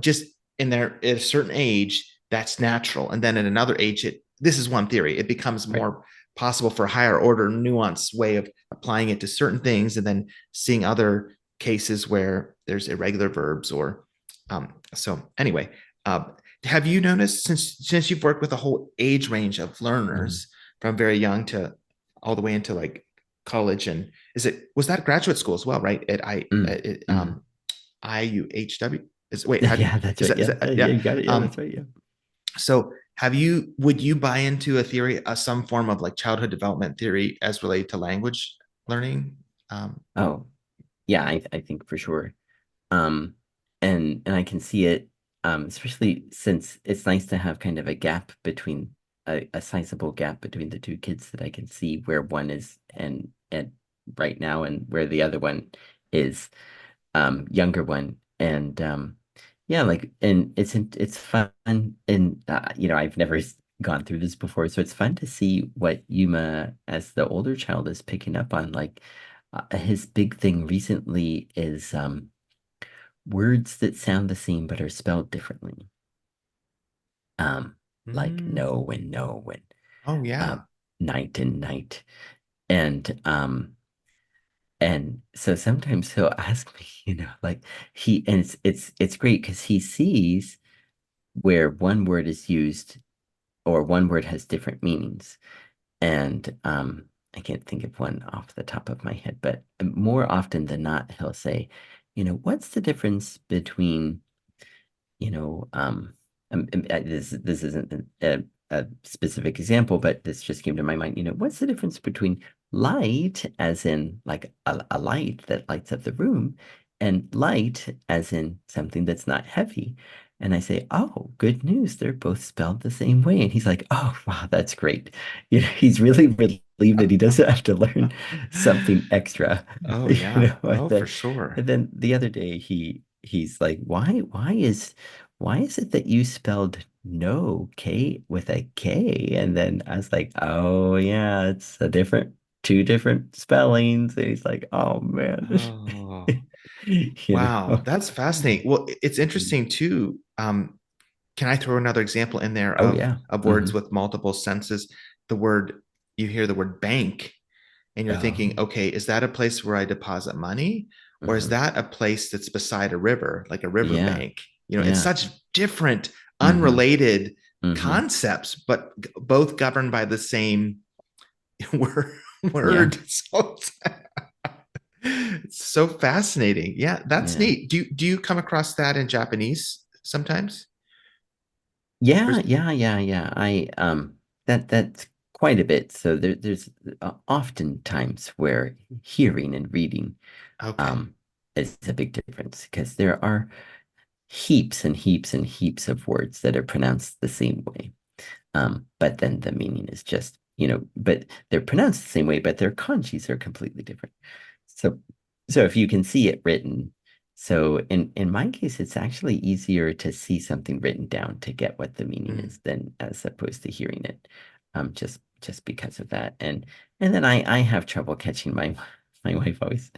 just in their at a certain age, that's natural. And then at another age, this is one theory, it becomes Right. more possible for a higher order, nuanced way of applying it to certain things, and then seeing other cases where there's irregular verbs or so anyway, uh, have you noticed, since you've worked with a whole age range of Hmm. learners from very young to all the way into like college, and was that graduate school as well, right? Mm. At Hmm. IUHW, is wait how do you Yeah, that's is right. that is Yeah, that yeah, yeah. you got it. Yeah, that's right. Yeah. So would you buy into a theory, some form of like childhood development theory as related to language learning? Oh, yeah, I think for sure. Um, and I can see it, especially since it's nice to have kind of a gap between a sizable gap between the two kids, that I can see where one is and right now, and where the other one is, younger one. And yeah, like, and it's fun. And I've never gone through this before, so it's fun to see what Yuma, as the older child, is picking up on. Like his big thing recently is words that sound the same but are spelled differently. Um, like Mm. no and no and Oh uh, yeah. night and night. And so sometimes he'll ask me, like and it's great because he sees where one word is used or one word has different meanings. And I can't think of one off the top of my head, but more often than not, he'll say, what's the difference between you know, this isn't a specific example, but this just came to my mind. What's the difference between light, as in like a light that lights up the room, and light, as in something that's not heavy? And I say, oh, good news. They're both spelled the same way. And he's like, oh, wow, that's great. He's really relieved that he doesn't have to learn something extra. Oh yeah. And Oh, for then sure. and then the other day he's like, why is it that you spelled no K with a K? And then I was like, oh yeah, it's two different spellings. And he's like, oh man. Oh, You wow. know. That's fascinating. Well, it's Mm. interesting too. Can I throw another example in there Oh yeah. of words Hmm. with multiple senses? The word, you hear the word bank, and you're thinking, Oh. okay, is that a place where I deposit money? Or is Hmm. that a place that's beside a river, like a river Yeah. bank? It's Yeah. such different, Hmm. unrelated Hmm. concepts, but both governed by the same word. Yeah. word. So it's so fascinating. Yeah, that's Yeah. neat. Do you come across that in Japanese sometimes? Or Yeah, yeah, yeah, yeah. That's quite a bit. So there's often times where hearing and reading okay. um is a big difference because there are heaps and heaps and heaps of words that are pronounced the same way. But then the meaning is just, but they're pronounced the same way, but their kanjis are completely different. So, so if you can see it written, so in my case, it's actually easier to see something written down to get what the meaning Mm. is than as opposed to hearing it, just because of that. And then I have trouble catching my wife always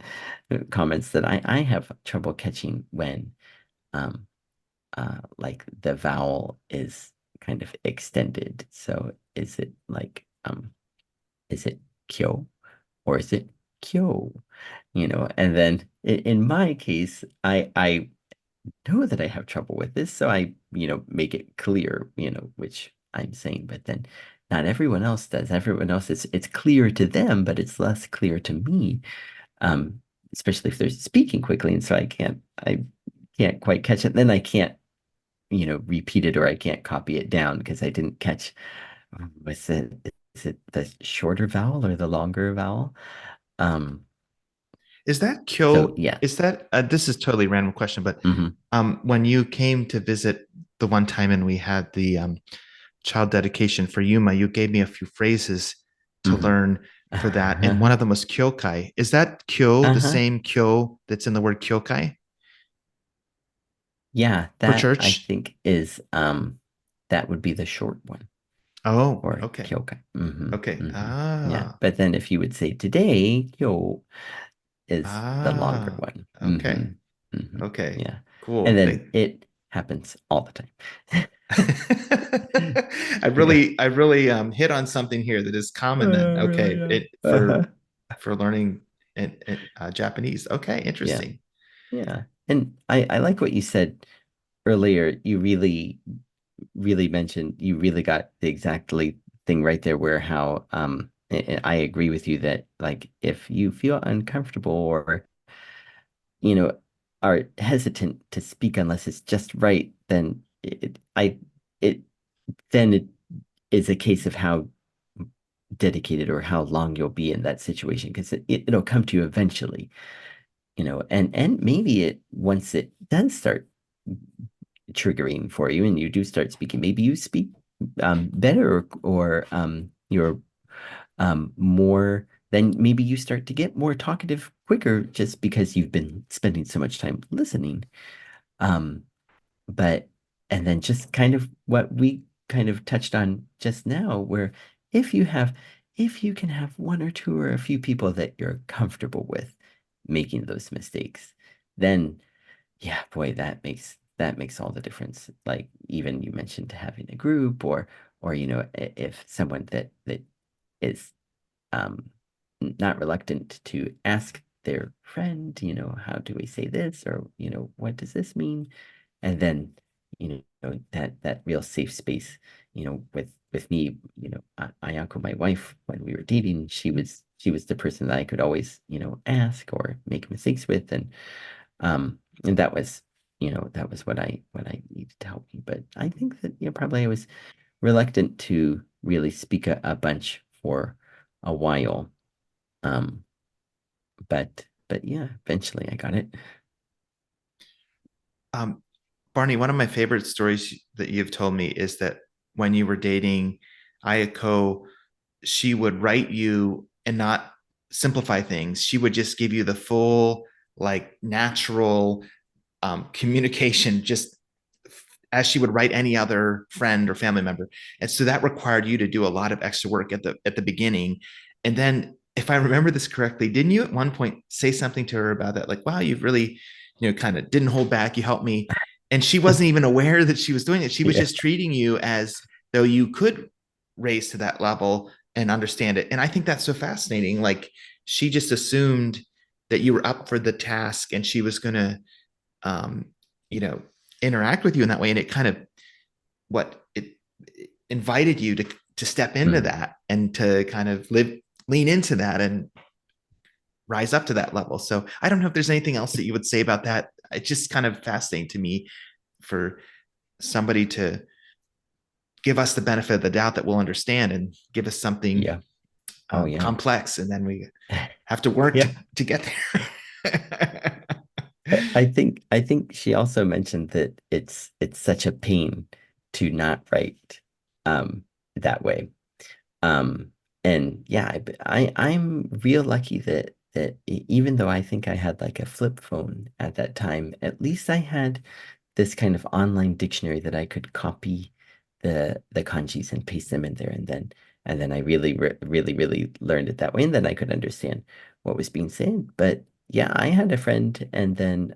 comments that I have trouble catching when um like the vowel is kind of extended. So is it kyo or is it kyo? And then in my case, I know that I have trouble with this, so I, make it clear, which I'm saying, but then not everyone else does. Everyone else it's clear to them, but it's less clear to me. Um, Especially if they're speaking quickly, and so I can't quite catch it. Then I can't repeat it or I can't copy it down because I didn't catch is it the shorter vowel or the longer vowel? Um, Is that so kyo? yeah. Is that this is totally random question, but Hmm. when you came to visit the one time and we had the child dedication for Yuma, you gave me a few phrases to Hmm. learn for that, and one of them was kyokai. Is that kyo the Uh-huh. same kyo that's in the word kyokai Yeah, for that I church? think is that would be the short one Oh, or okay, kyoka. okay. Yeah. Ah, But then if you would say today, kyo is the longer ah, one. okay, okay, Yeah. And cool. then it happens all the time. I Yeah. really hit on something here that is common then. Really, Okay, yeah. it Uh-huh. for learning Japanese. Okay, Yeah. interesting. Yeah. And I like what you said earlier. You really mentioned, you really got the exactly thing right there where how I agree with you that like if you feel uncomfortable or you know are hesitant to speak unless it's just right, then it then it is a case of how dedicated or how long you'll be in that situation because it'll come to you eventually, and maybe it once it does start triggering for you and you do start speaking, maybe you speak better or you're more, then maybe you start to get more talkative quicker just because you've been spending so much time listening. Um, but and then just kind of what we kind of touched on just now, where if you have, if you can have one or two or a few people that you're comfortable with making those mistakes, then yeah, boy, that makes all the difference. Like even you mentioned having a group or if someone that is um not reluctant to ask their friend, how do we say this or what does this mean? And then that real safe space, with me, Ayako, my wife, when we were dating, she was the person that I could always ask or make mistakes with, and that was what I needed to help me. But I think that probably I was reluctant to really speak a bunch for a while. Um, but yeah, eventually I got it. Um, Barney, one of my favorite stories that you've told me is that when you were dating Ayako, she would write you and not simplify things. She would just give you the full, like natural communication, just as she would write any other friend or family member. And so that required you to do a lot of extra work at the beginning. And then, if I remember this correctly, didn't you at one point say something to her about that? Like, wow, you've really, kind of didn't hold back. You helped me. And she wasn't even aware that she was doing it. She was Yeah. just treating you as though you could raise to that level and understand it. And I think that's so fascinating. Like, she just assumed that you were up for the task and she was going to, um, you know, interact with you in that way. And it kind of it invited you to step into Mm, that and to kind of lean into that and rise up to that level. So I don't know if there's anything else that you would say about that. It's just kind of fascinating to me for somebody to give us the benefit of the doubt that we'll understand and give us something yeah. Oh yeah. complex, and then we have to work Yeah. to get there. I think she also mentioned that it's such a pain to not write um that way. Um and yeah, I'm real lucky that even though I think I had like a flip phone at that time, at least I had this kind of online dictionary that I could copy the kanjis and paste them in there, and then I really learned it that way, and then I could understand what was being said. But yeah, I had a friend, and then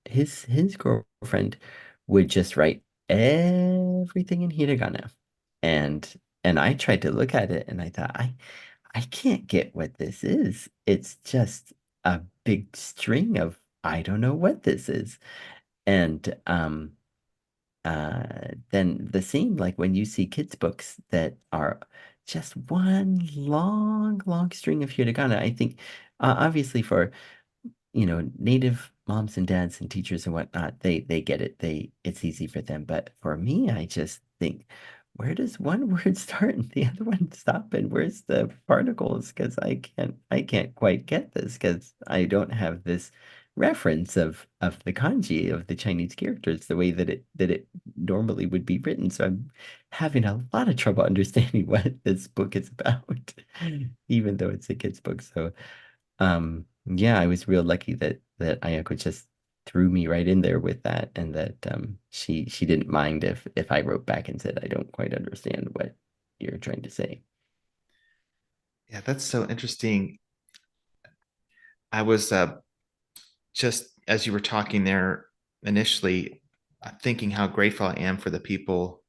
his girlfriend would just write everything in hiragana, and and I tried to look at it, and I thought I can't get what this is. It's just a big string of I don't know what this is. And then the same, like when you see kids' books that are just one long string of hiragana, I think obviously for native moms and dads and teachers and whatnot, they get it. It's easy for them. But for me, I just think, where does one word start and the other one stop? And where's the particles? Because I can't quite get this because I don't have this reference of the kanji of the Chinese characters the way that it normally would be written. So I'm having a lot of trouble understanding what this book is about, even though it's a kid's book. So yeah, I was real lucky that Ayako just threw me right in there with that, and that she didn't mind if I wrote back and said I don't quite understand what you're trying to say. Yeah, that's so interesting. I was just as you were talking there initially, thinking how grateful I am for the people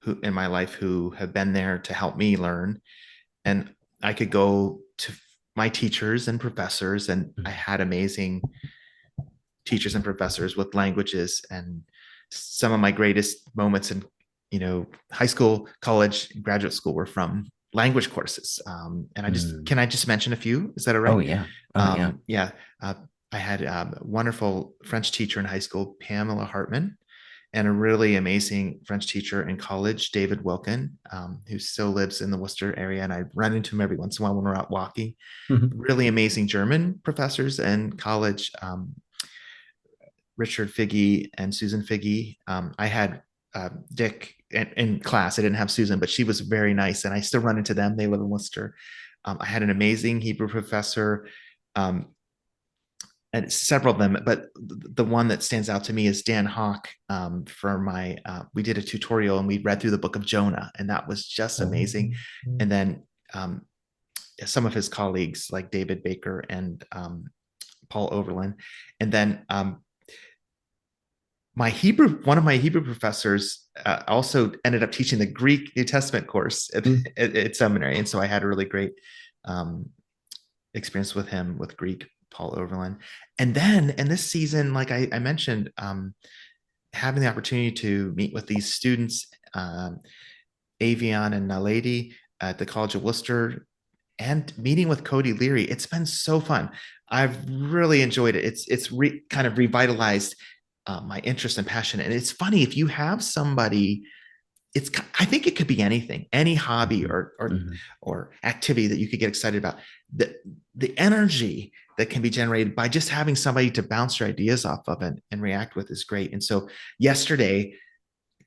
who in my life who have been there to help me learn. And I could go to my teachers and professors, and I Mm. had amazing teachers and professors with languages. And some of my greatest moments in high school, college, graduate school were from language courses. And Mm. can I just mention a few? Is that all Oh right? yeah. Oh yeah. Yeah, I had a wonderful French teacher in high school, Pamela Hartman, and a really amazing French teacher in college, David Wilkin, who still lives in the Worcester area. And I run into him every once in a while when we're out walking. Really amazing German professors in college, Richard Figge and Susan Figge. I had Dick in class. I didn't have Susan, but she was very nice. And I still run into them. They live in Worcester. I had an amazing Hebrew professor, um, and several of them, but the one that stands out to me is Dan Hawk. For my, we did a tutorial and we read through the book of Jonah, and that was just Oh. amazing. And then um, some of his colleagues like David Baker and Paul Overland, and then one of my Hebrew professors also ended up teaching the Greek New Testament course Mm, at seminary, and so I had a really great um, experience with him with Greek, Paul Overland. And then in this season, like I mentioned, having the opportunity to meet with these students, Avion and Naledi at the College of Worcester, and meeting with Cody Leary, it's been so fun. I've really enjoyed it. It's kind of revitalized my interest and passion. And it's funny if you have somebody, it's I think it could be anything, any hobby mhm, mhm. or activity that you could get excited about. The energy that can be generated by just having somebody to bounce your ideas off of and react with is great. And so yesterday,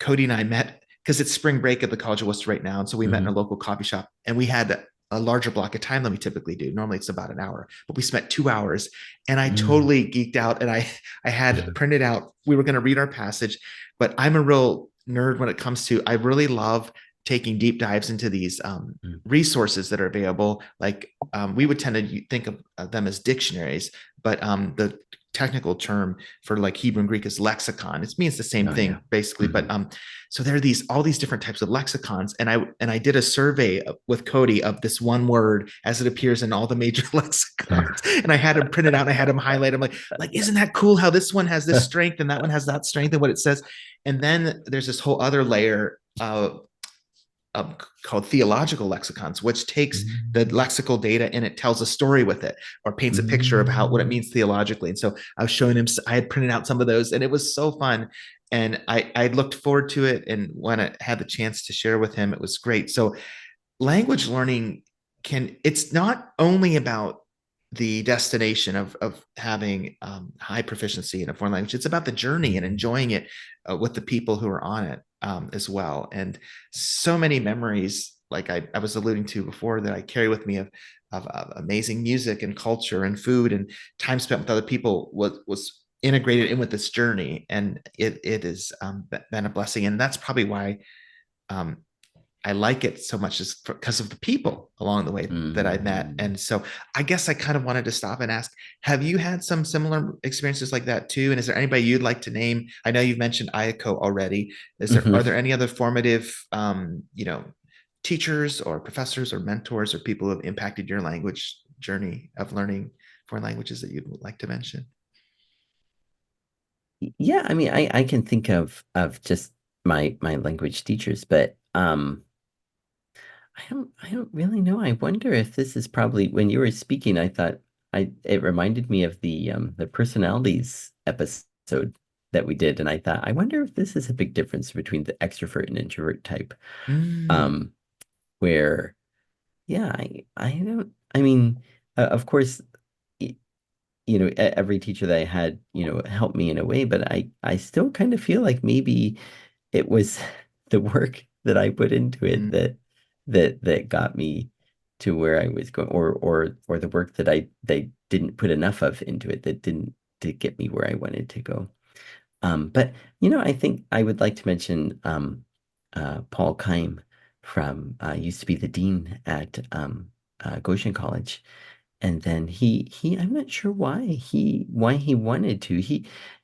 Cody and I met because it's spring break at the College of Worcester right now. And so we met in a Mhm. local coffee shop and we had a larger block of time than we typically do. Normally it's about an hour, but we spent 2 hours and I Mm. totally geeked out and I had Mhm. printed out, we were going to read our passage, but I'm a real nerd when it comes to, I really love taking deep dives into these Mm. resources that are available. Like we would tend to think of them as dictionaries, but the technical term for like Hebrew and Greek is lexicon. It means the same Oh yeah. thing basically, but Mhm. so there are these all these different types of lexicons, and I did a survey with Cody of this one word as it appears in all the major lexicons, and I had him printed out and I had him highlight. I'm like, isn't that cool how this one has this strength and that one has that strength and what it says, and then there's this whole other layer called theological lexicons, which takes the Mm. lexical data and it tells a story with it or paints a picture of how what it Mm. means theologically. And so I was showing him, I had printed out some of those and it was so fun. And I looked forward to it. And when I had the chance to share with him, it was great. So language learning it's not only about the destination of having high proficiency in a foreign language. It's about the journey and Mhm. enjoying it with the people who are on it as well. And so many memories, like I was alluding to before, that I carry with me of amazing music and culture and food and time spent with other people was integrated in with this journey. And it has been a blessing. And that's probably why um, I like it so much is because of the people along the way that I met. Mhm. And so I guess I kind of wanted to stop and ask, have you had some similar experiences like that too? And is there anybody you'd like to name? I know you've mentioned Ayako already. Are Mhm. there any other formative, teachers or professors or mentors or people who have impacted your language journey of learning foreign languages that you'd like to mention? Yeah, I mean, I can think of just my language teachers, but I don't really know. I wonder if this is probably when you were speaking, I thought I it reminded me of the personalities episode that we did, and I thought I wonder if this is a big difference between the extrovert and introvert type. Mm, Um, where yeah, I don't I mean, of course, y- every teacher that I had, helped me in a way, but I still kind of feel like maybe it was the work that I put into it mm, that got me to where I was going, or the work that I they didn't put enough of into it that didn't to get me where I wanted to go. But I think I would like to mention Paul Keim from used to be the dean at Goshen College, and then he I'm not sure why he wanted to.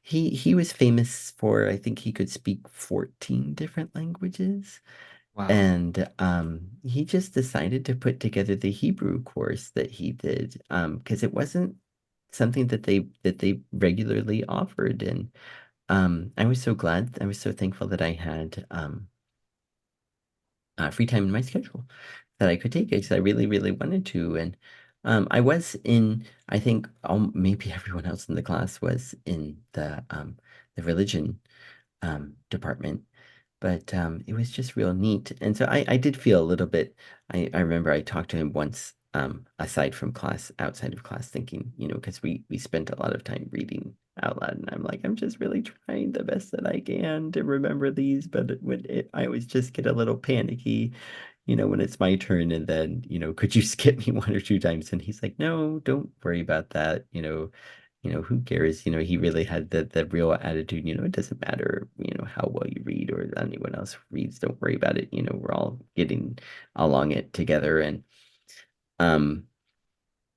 He was famous for I think he could speak 14 different languages. wow. And he just decided to put together the Hebrew course that he did because it wasn't something that they regularly offered. And I was so glad, I was so thankful that I had free time in my schedule that I could take it because I really, really wanted to. And I was in, I think maybe everyone else in the class was in the religion department, but it was just real neat. And so I did feel a little bit, I remember I talked to him once, aside from class, outside of class, thinking, because we spent a lot of time reading out loud, and I'm like, I'm just really trying the best that I can to remember these, but I always just get a little panicky, when it's my turn, and then, could you skip me one or two times? And he's like, no, don't worry about that, who cares? He really had the real attitude, it doesn't matter, how well you read or anyone else reads, don't worry about it. We're all getting along it together. And um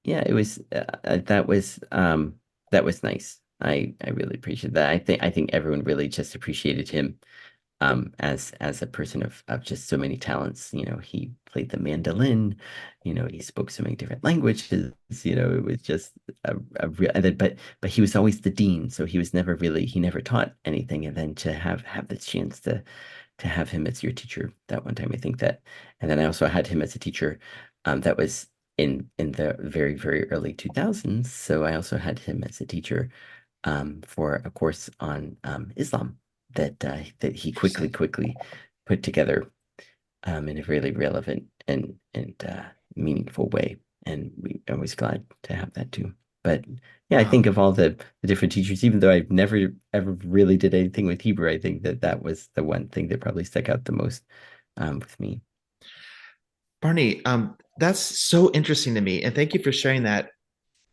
yeah, it was that was nice. I really appreciate that. I think everyone really just appreciated him as a person of just so many talents. He played the mandolin, he spoke so many different languages. It was just a real, and then, but he was always the dean, so he never taught anything. And then to have this chance to have him as your teacher that one time, I think that, and then I also had him as a teacher, that was in the very, very early 2000s. So I also had him as a teacher for a course on Islam that he Interesting. quickly put together in a really relevant and meaningful way. And I was glad to have that too. But yeah, I think Wow. of all the different teachers, even though I've never ever really did anything with Hebrew, I think that was the one thing that probably stuck out the most with me. Barney, that's so interesting to me. And thank you for sharing that.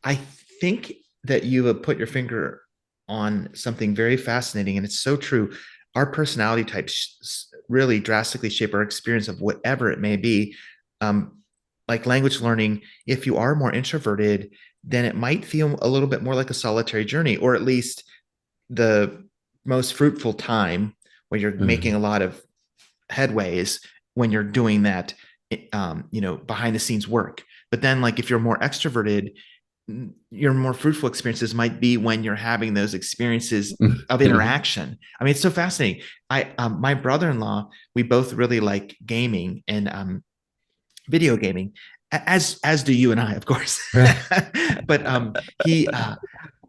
I think that you have put your finger on something very fascinating, and it's so true. Our personality types really drastically shape our experience of whatever it may be. Um, like language learning, if you are more introverted, then it might feel a little bit more like a solitary journey, or at least the most fruitful time where you're making Mm, a lot of headways when you're doing that, behind the scenes work. But then, like if you're more extroverted, your more fruitful experiences might be when you're having those experiences of mhm. interaction. I mean, it's so fascinating. My brother-in-law, we both really like gaming and video gaming, as do you and I, of course. Right. But he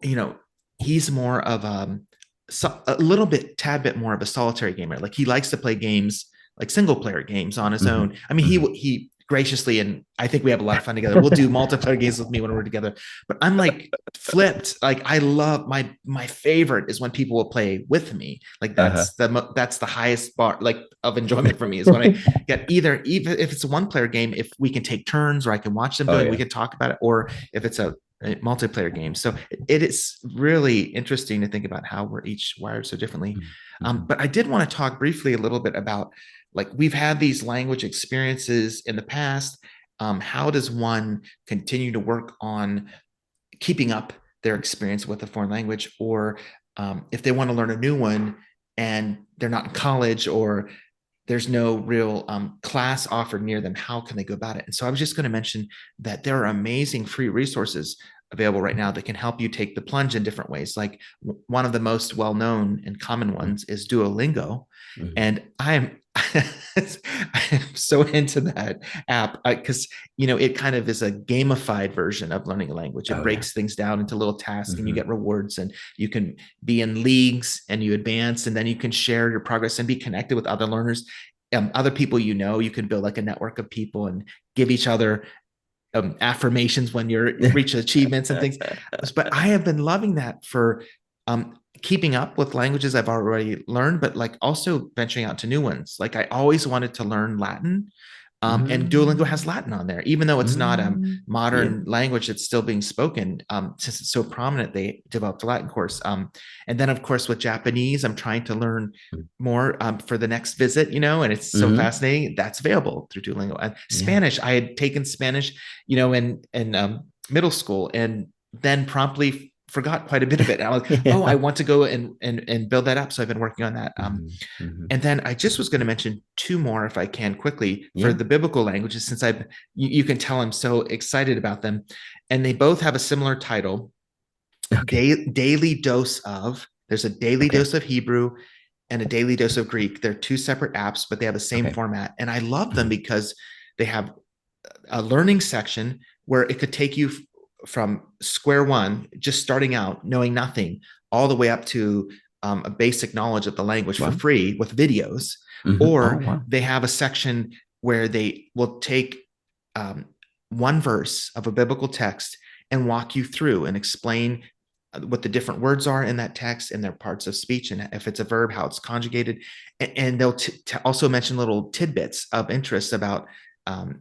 you know he's more of a little bit tad bit more of a solitary gamer. Like he likes to play games, like single player games on his Mhm, own. I mean, mhm. he graciously, and I think we have a lot of fun together, we'll do multiplayer games with me when we're together. But I'm like flipped. Like I love my favorite is when people will play with me. Like Uh-huh. that's the highest bar like of enjoyment for me, is when I get either, even if it's a one player game, if we can take turns or I can watch them Oh do it, we yeah. can talk about it, or if it's a multiplayer game. So it is really interesting to think about how we're each wired so differently. Mhm, mhm, But I did want to talk briefly a little bit about, like, we've had these language experiences in the past. How does one continue to work on keeping up their experience with a foreign language, or if they want to learn a new one and they're not in college, or there's no real class offered near them, how can they go about it? And so I was just going to mention that there are amazing free resources available right now that can help you take the plunge in different ways. Like one of the most well-known and common mhm, ones is Duolingo. mhm. And I'm so into that app because it kind of is a gamified version of learning a language. It Oh yeah. breaks things down into little tasks, and you Mhm, get rewards, and you can be in leagues and you advance, and then you can share your progress and be connected with other learners, other people. You can build like a network of people and give each other affirmations when you reach achievements and things. But I have been loving that for keeping up with languages I've already learned, but like also venturing out to new ones. Like I always wanted to learn Latin. And Duolingo has mm, Latin on there, even though it's not a Yep. modern language that's still being spoken. Since it's so prominent, they developed a Latin course. And then, of course, with Japanese, I'm trying to learn more for the next visit, and it's so Mm-hmm. fascinating. That's available through Duolingo. And Yeah. Spanish, I had taken Spanish, in middle school, and then promptly forgot quite a bit of it. And I was, oh, I Yeah. want to go and build that up. So I've been working on that. Hmm. Hmm. And then I just was going to mention two more, if I can, quickly, for Yeah. the biblical languages, since you can tell I'm so excited about them. And they both have a similar title: Okay. Daily Dose of. There's a daily Okay. dose of Hebrew and a daily dose of Greek. They're two separate apps, but they have the same Okay. format. And I love them Hmm. because they have a learning section where it could take you from square one, just starting out, knowing nothing, all the way up to a basic knowledge of the language for Wow. free with videos. Hmm. Oh, Or wow. they have a section where they will take um, one verse of a biblical text and walk you through and explain what the different words are in that text and their parts of speech, and if it's a verb, how it's conjugated. And they'll also mention little tidbits of interest about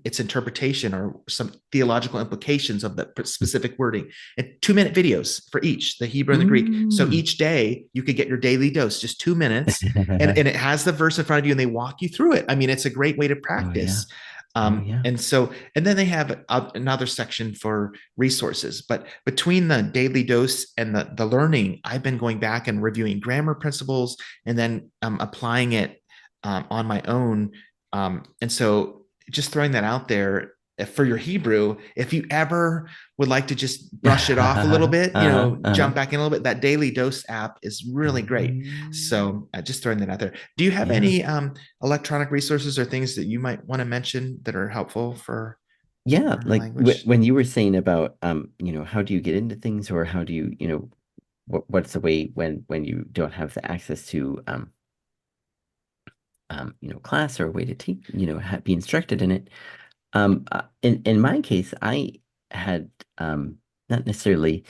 its interpretation or some theological implications of the specific wording. And 2-minute videos for each, the Hebrew and the Greek. So Mm. each day you could get your daily dose, just 2 minutes, and it has the verse in front of you and they walk you through it. I mean, it's a great way to Oh yeah. practice. Oh yeah. And then they have another section for resources. But between the daily dose and the learning, I've been going back and reviewing grammar principles and then applying it on my own. And so just throwing that out there for your Hebrew, if you ever would like to just brush it off a little bit, Uh-huh. jump back in a little bit, that Daily Dose app is really great. Mm. So just throwing that out there. Do you have Yeah. any electronic resources or things that you might want to mention that are helpful for Yeah, learning like language? when you were saying about how do you get into things, or how do you, what's the way when you don't have the access to class, or a way to take, be instructed in it. In my case, I had not necessarily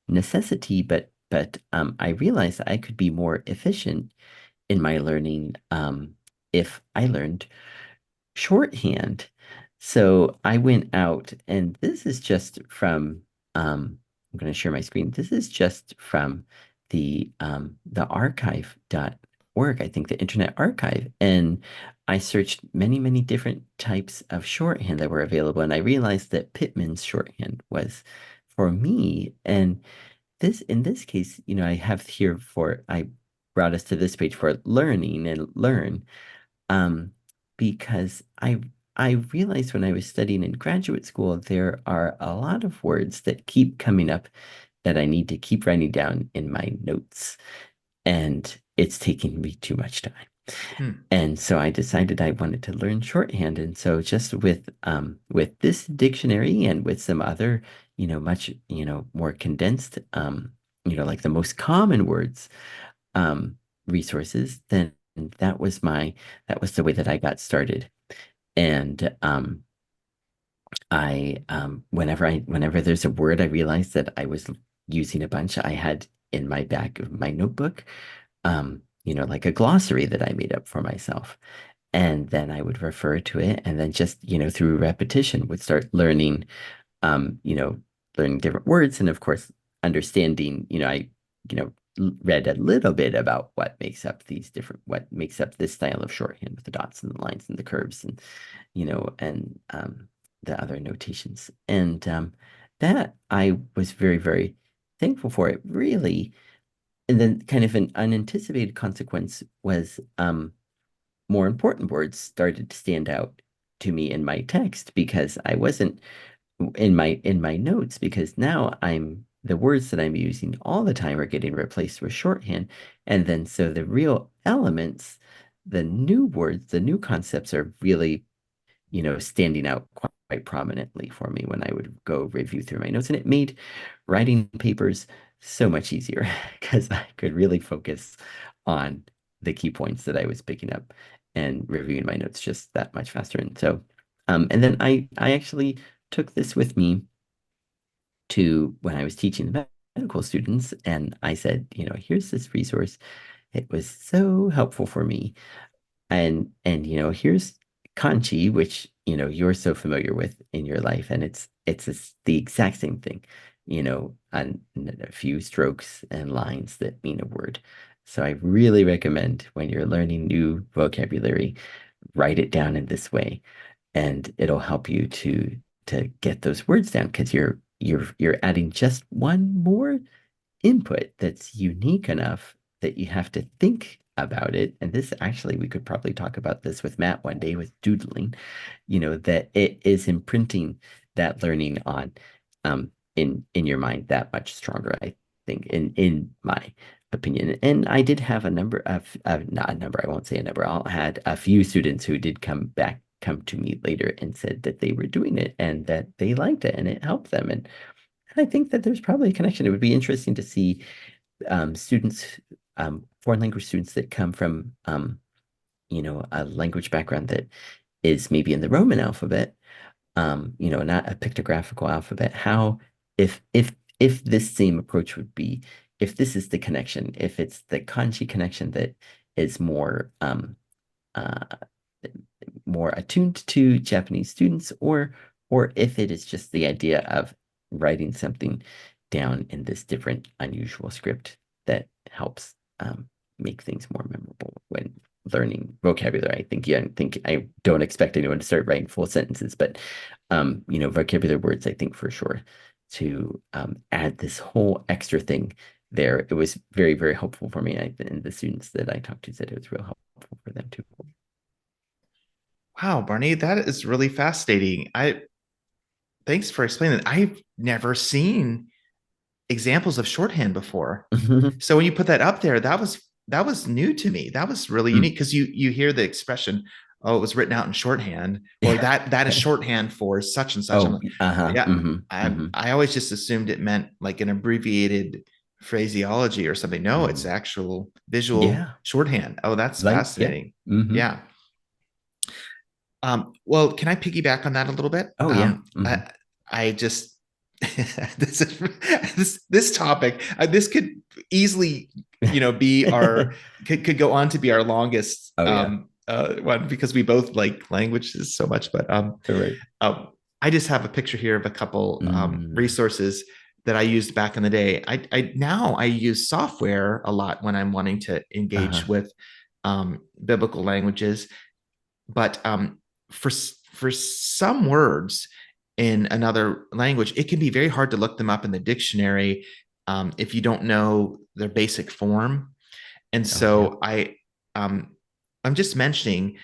necessity, but I realized that I could be more efficient in my learning if I learned shorthand. So I went out, and this is just from I'm going to share my screen. This is just from the archive.org, I think, the Internet Archive. And I searched many, many different types of shorthand that were available, and I realized that Pittman's shorthand was for me. And this in this case, I have here for I brought us to this page for learning and learn, um, because I realized when I was studying in graduate school, there are a lot of words that keep coming up that I need to keep writing down in my notes, and it's taking me too much time. Hmm. And so I decided I wanted to learn shorthand. And so just with this dictionary and with some other, much, more condensed, like the most common words, um, resources, then that was the way that I got started. And whenever there's a word I realized that I was using a bunch, I had in my back of my notebook, like a glossary that I made up for myself. And then I would refer to it, and then just, through repetition would start learning, um, you know, learning different words. And of course, understanding, read a little bit about what makes up this style of shorthand with the dots and the lines and the curves, and, and the other notations. And that I was very, very thankful for it, really. And then kind of an unanticipated consequence was more important words started to stand out to me in my text, because I wasn't in my notes, because now I'm the words that I'm using all the time are getting replaced with shorthand. And then so the real elements, the new words, the new concepts are really, standing out quite prominently for me when I would go review through my notes. And it made writing papers so much easier because I could really focus on the key points that I was picking up, and reviewing my notes just that much faster. And so, and then I actually took this with me to when I was teaching the medical students, and I said, here's this resource. It was so helpful for me. And here's kanji, which you're so familiar with in your life, and it's the exact same thing, on a few strokes and lines that mean a word. So I really recommend, when you're learning new vocabulary, write it down in this way, and it'll help you to get those words down, because you're adding just one more input that's unique enough that you have to think about it. And this, actually, we could probably talk about this with Matt one day with doodling, that it is imprinting that learning on, in your mind that much stronger, I think, in my opinion. And I did have a number of, not a number, I won't say a number, I had a few students who did come to me later and said that they were doing it and that they liked it and it helped them. And I think that there's probably a connection. It would be interesting to see students, foreign language students that come from, a language background that is maybe in the Roman alphabet, not a pictographical alphabet. How, if this same approach would be, if this is the connection, if it's the kanji connection that is more uh, more attuned to Japanese students, or if it is just the idea of writing something down in this different, unusual script that helps make things more memorable when learning vocabulary. I don't expect anyone to start writing full sentences, but vocabulary words, I think for sure to add this whole extra thing there. It was very, very helpful for me. And the students that I talked to said it was real helpful for them too. Wow, Barney, that is really fascinating. I Thanks for explaining that. I've never seen examples of shorthand before. So when you put that up there, that was new to me. That was really Mm. unique because you hear the expression, "Oh, it was written out in shorthand," or that is shorthand for such and such. I'm Oh, like, uh-huh. yeah, I Hmm. I always just assumed it meant like an abbreviated phraseology or something. No, it's Mm. actual visual Yeah. shorthand. Oh, that's Like, yeah. fascinating. Hmm. Yeah. Well, can I piggyback on that a little bit? Oh, yeah. Hmm. I just this is this topic. This could easily, be our could go on to be our longest Oh, yeah. one because we both like languages so much. But All right. um, I just have a picture here of a couple Mm. resources that I used back in the day. I now I use software a lot when I'm wanting to engage Uh-huh. with biblical languages, but for for some words in another language, it can be very hard to look them up in the dictionary if you don't know their basic form. And Oh, yeah. so um, I'm just mentioning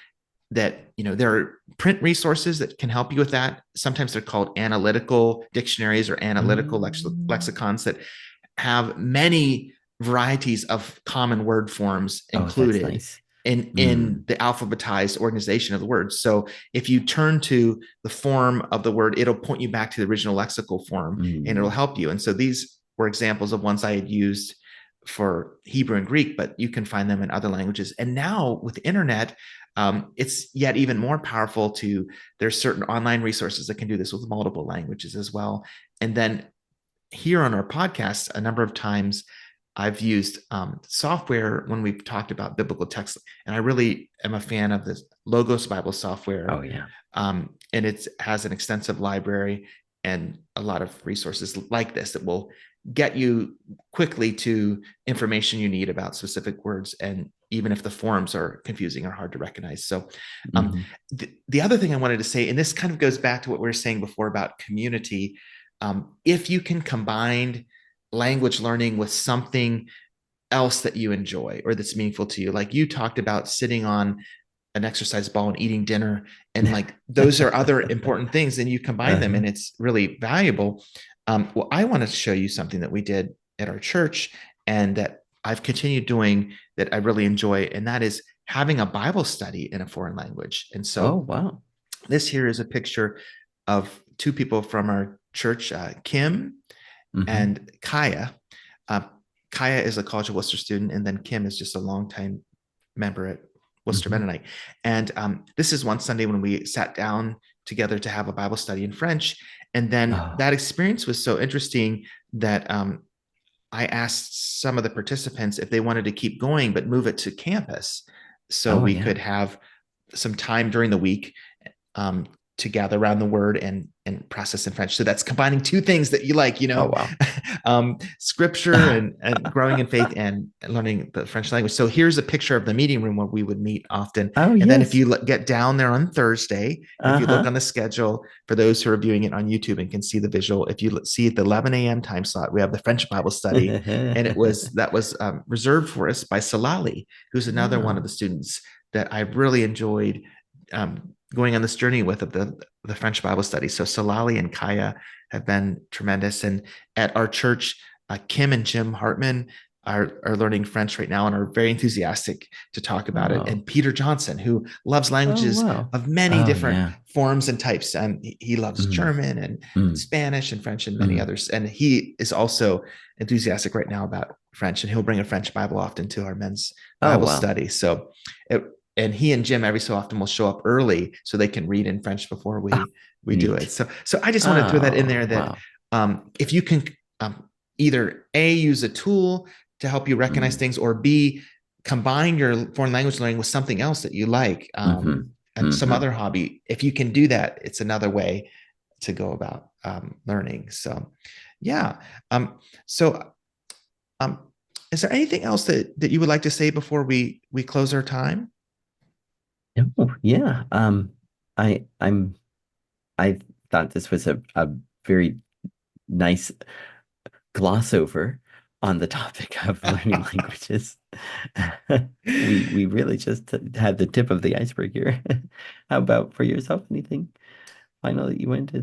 that there are print resources that can help you with that. Sometimes they're called analytical dictionaries or analytical Mm. lexicons that have many varieties of common word forms Oh, that's included nice. in Mm. the alphabetized organization of the words. So if you turn to the form of the word, it'll point you back to the original lexical form and it'll Mm. help you. And so these were examples of ones I had used for Hebrew and Greek, but you can find them in other languages. And now with the internet, it's yet even more powerful to, there's certain online resources that can do this with multiple languages as well. And then here on our podcast, a number of times I've used software when we've talked about biblical text, and I really am a fan of this Logos Bible software, Oh, yeah. and it has an extensive library and a lot of resources like this that will get you quickly to information you need about specific words, and even if the forms are confusing or hard to recognize. So, um, Hmm. the other thing I wanted to say, and this kind of goes back to what we were saying before about community, if you can combine language learning with something else that you enjoy or that's meaningful to you, like you talked about sitting on an exercise ball and eating dinner, and like those are other important things, and you combine them Uh-huh. and it's really valuable. Well, I want to show you something that we did at our church and that I've continued doing that I really enjoy, and that is having a Bible study in a foreign language. And Oh, so wow. this here is a picture of two people from our church, Kim Hmm. and Kaya. Uh, Kaya is a College of Worcester student, and then Kim is just a longtime member at Worcester Hmm. Mennonite. And this is one Sunday when we sat down together to have a Bible study in French. And then Oh, that experience was so interesting that I asked some of the participants if they wanted to keep going, but move it to campus so oh, we yeah. could have some time during the week um, to gather around the word and process in French. So that's combining two things that you like, Oh, wow. scripture and growing in faith and learning the French language. So here's a picture of the meeting room where we would meet often. Oh, And then if yes. you get down there on Thursday, if you look Uh-huh. on the schedule for those who are viewing it on YouTube and can see the visual, if you see at the 11 a.m. time slot, we have the French Bible study. And that was reserved for us by Salali, who's another one of the Oh. students that I really enjoyed going on this journey with of the French Bible study. So Salali and Kaya have been tremendous. And at our church, Kim and Jim Hartman are learning French right now and are very enthusiastic to talk about it. Oh. And Peter Johnson, who loves Oh, languages wow. of many Oh, different yeah. forms and types. He loves Mm, German and mm, Spanish and French and many mm. others. And he is also enthusiastic right now about French, and he'll bring a French Bible often to our men's Oh, Bible wow. study. So it, and he and Jim every so often will show up early so they can read in French before Oh, we do it. neat. So I just want to throw that in Oh, there that wow. if you can either A, use a tool to help you recognize Mm, things, or B, combine your foreign language learning with something else that you like. mm-hmm. some Hmm. other hobby. If you can do that, it's another way to go about learning. So, yeah. Um, so, um, is there anything else that you would like to say before we close our time? Oh, yeah. I'm I thought this was a very nice gloss over on the topic of learning languages. We really just had the tip of the iceberg here. How about for yourself? Anything final that you wanted to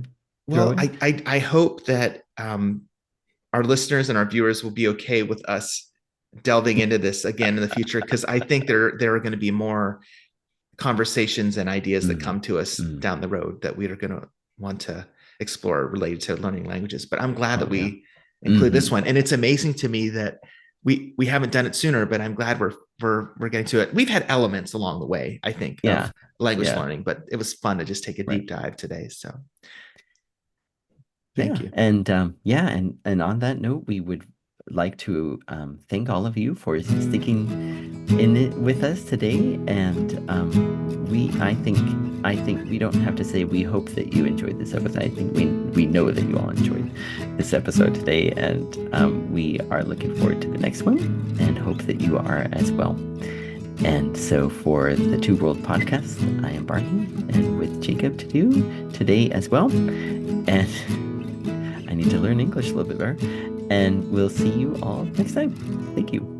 throw Well, in? I hope that our listeners and our viewers will be okay with us delving into this again in the future, because I think there are going to be more conversations and ideas that Mm, come to us mm. down the road that we are going to want to explore related to learning languages. But I'm glad that Oh yeah. we include this Hmm. one, and it's amazing to me that we haven't done it sooner. But I'm glad we're getting to it. We've had elements along the way, I think, of Yeah. language Yeah. learning, but it was fun to just take a Right. deep dive today. So thank Yeah, you. and yeah, and on that note, we would like to thank all of you for sticking in it with us today. And I think we don't have to say we hope that you enjoyed this episode. I think we know that you all enjoyed this episode today, and we are looking forward to the next one, and hope that you are as well. And so for the Two World Podcast, I am Barney, and with Jacob to do today as well. And I need to learn English a little bit better. And we'll see you all next time. Thank you.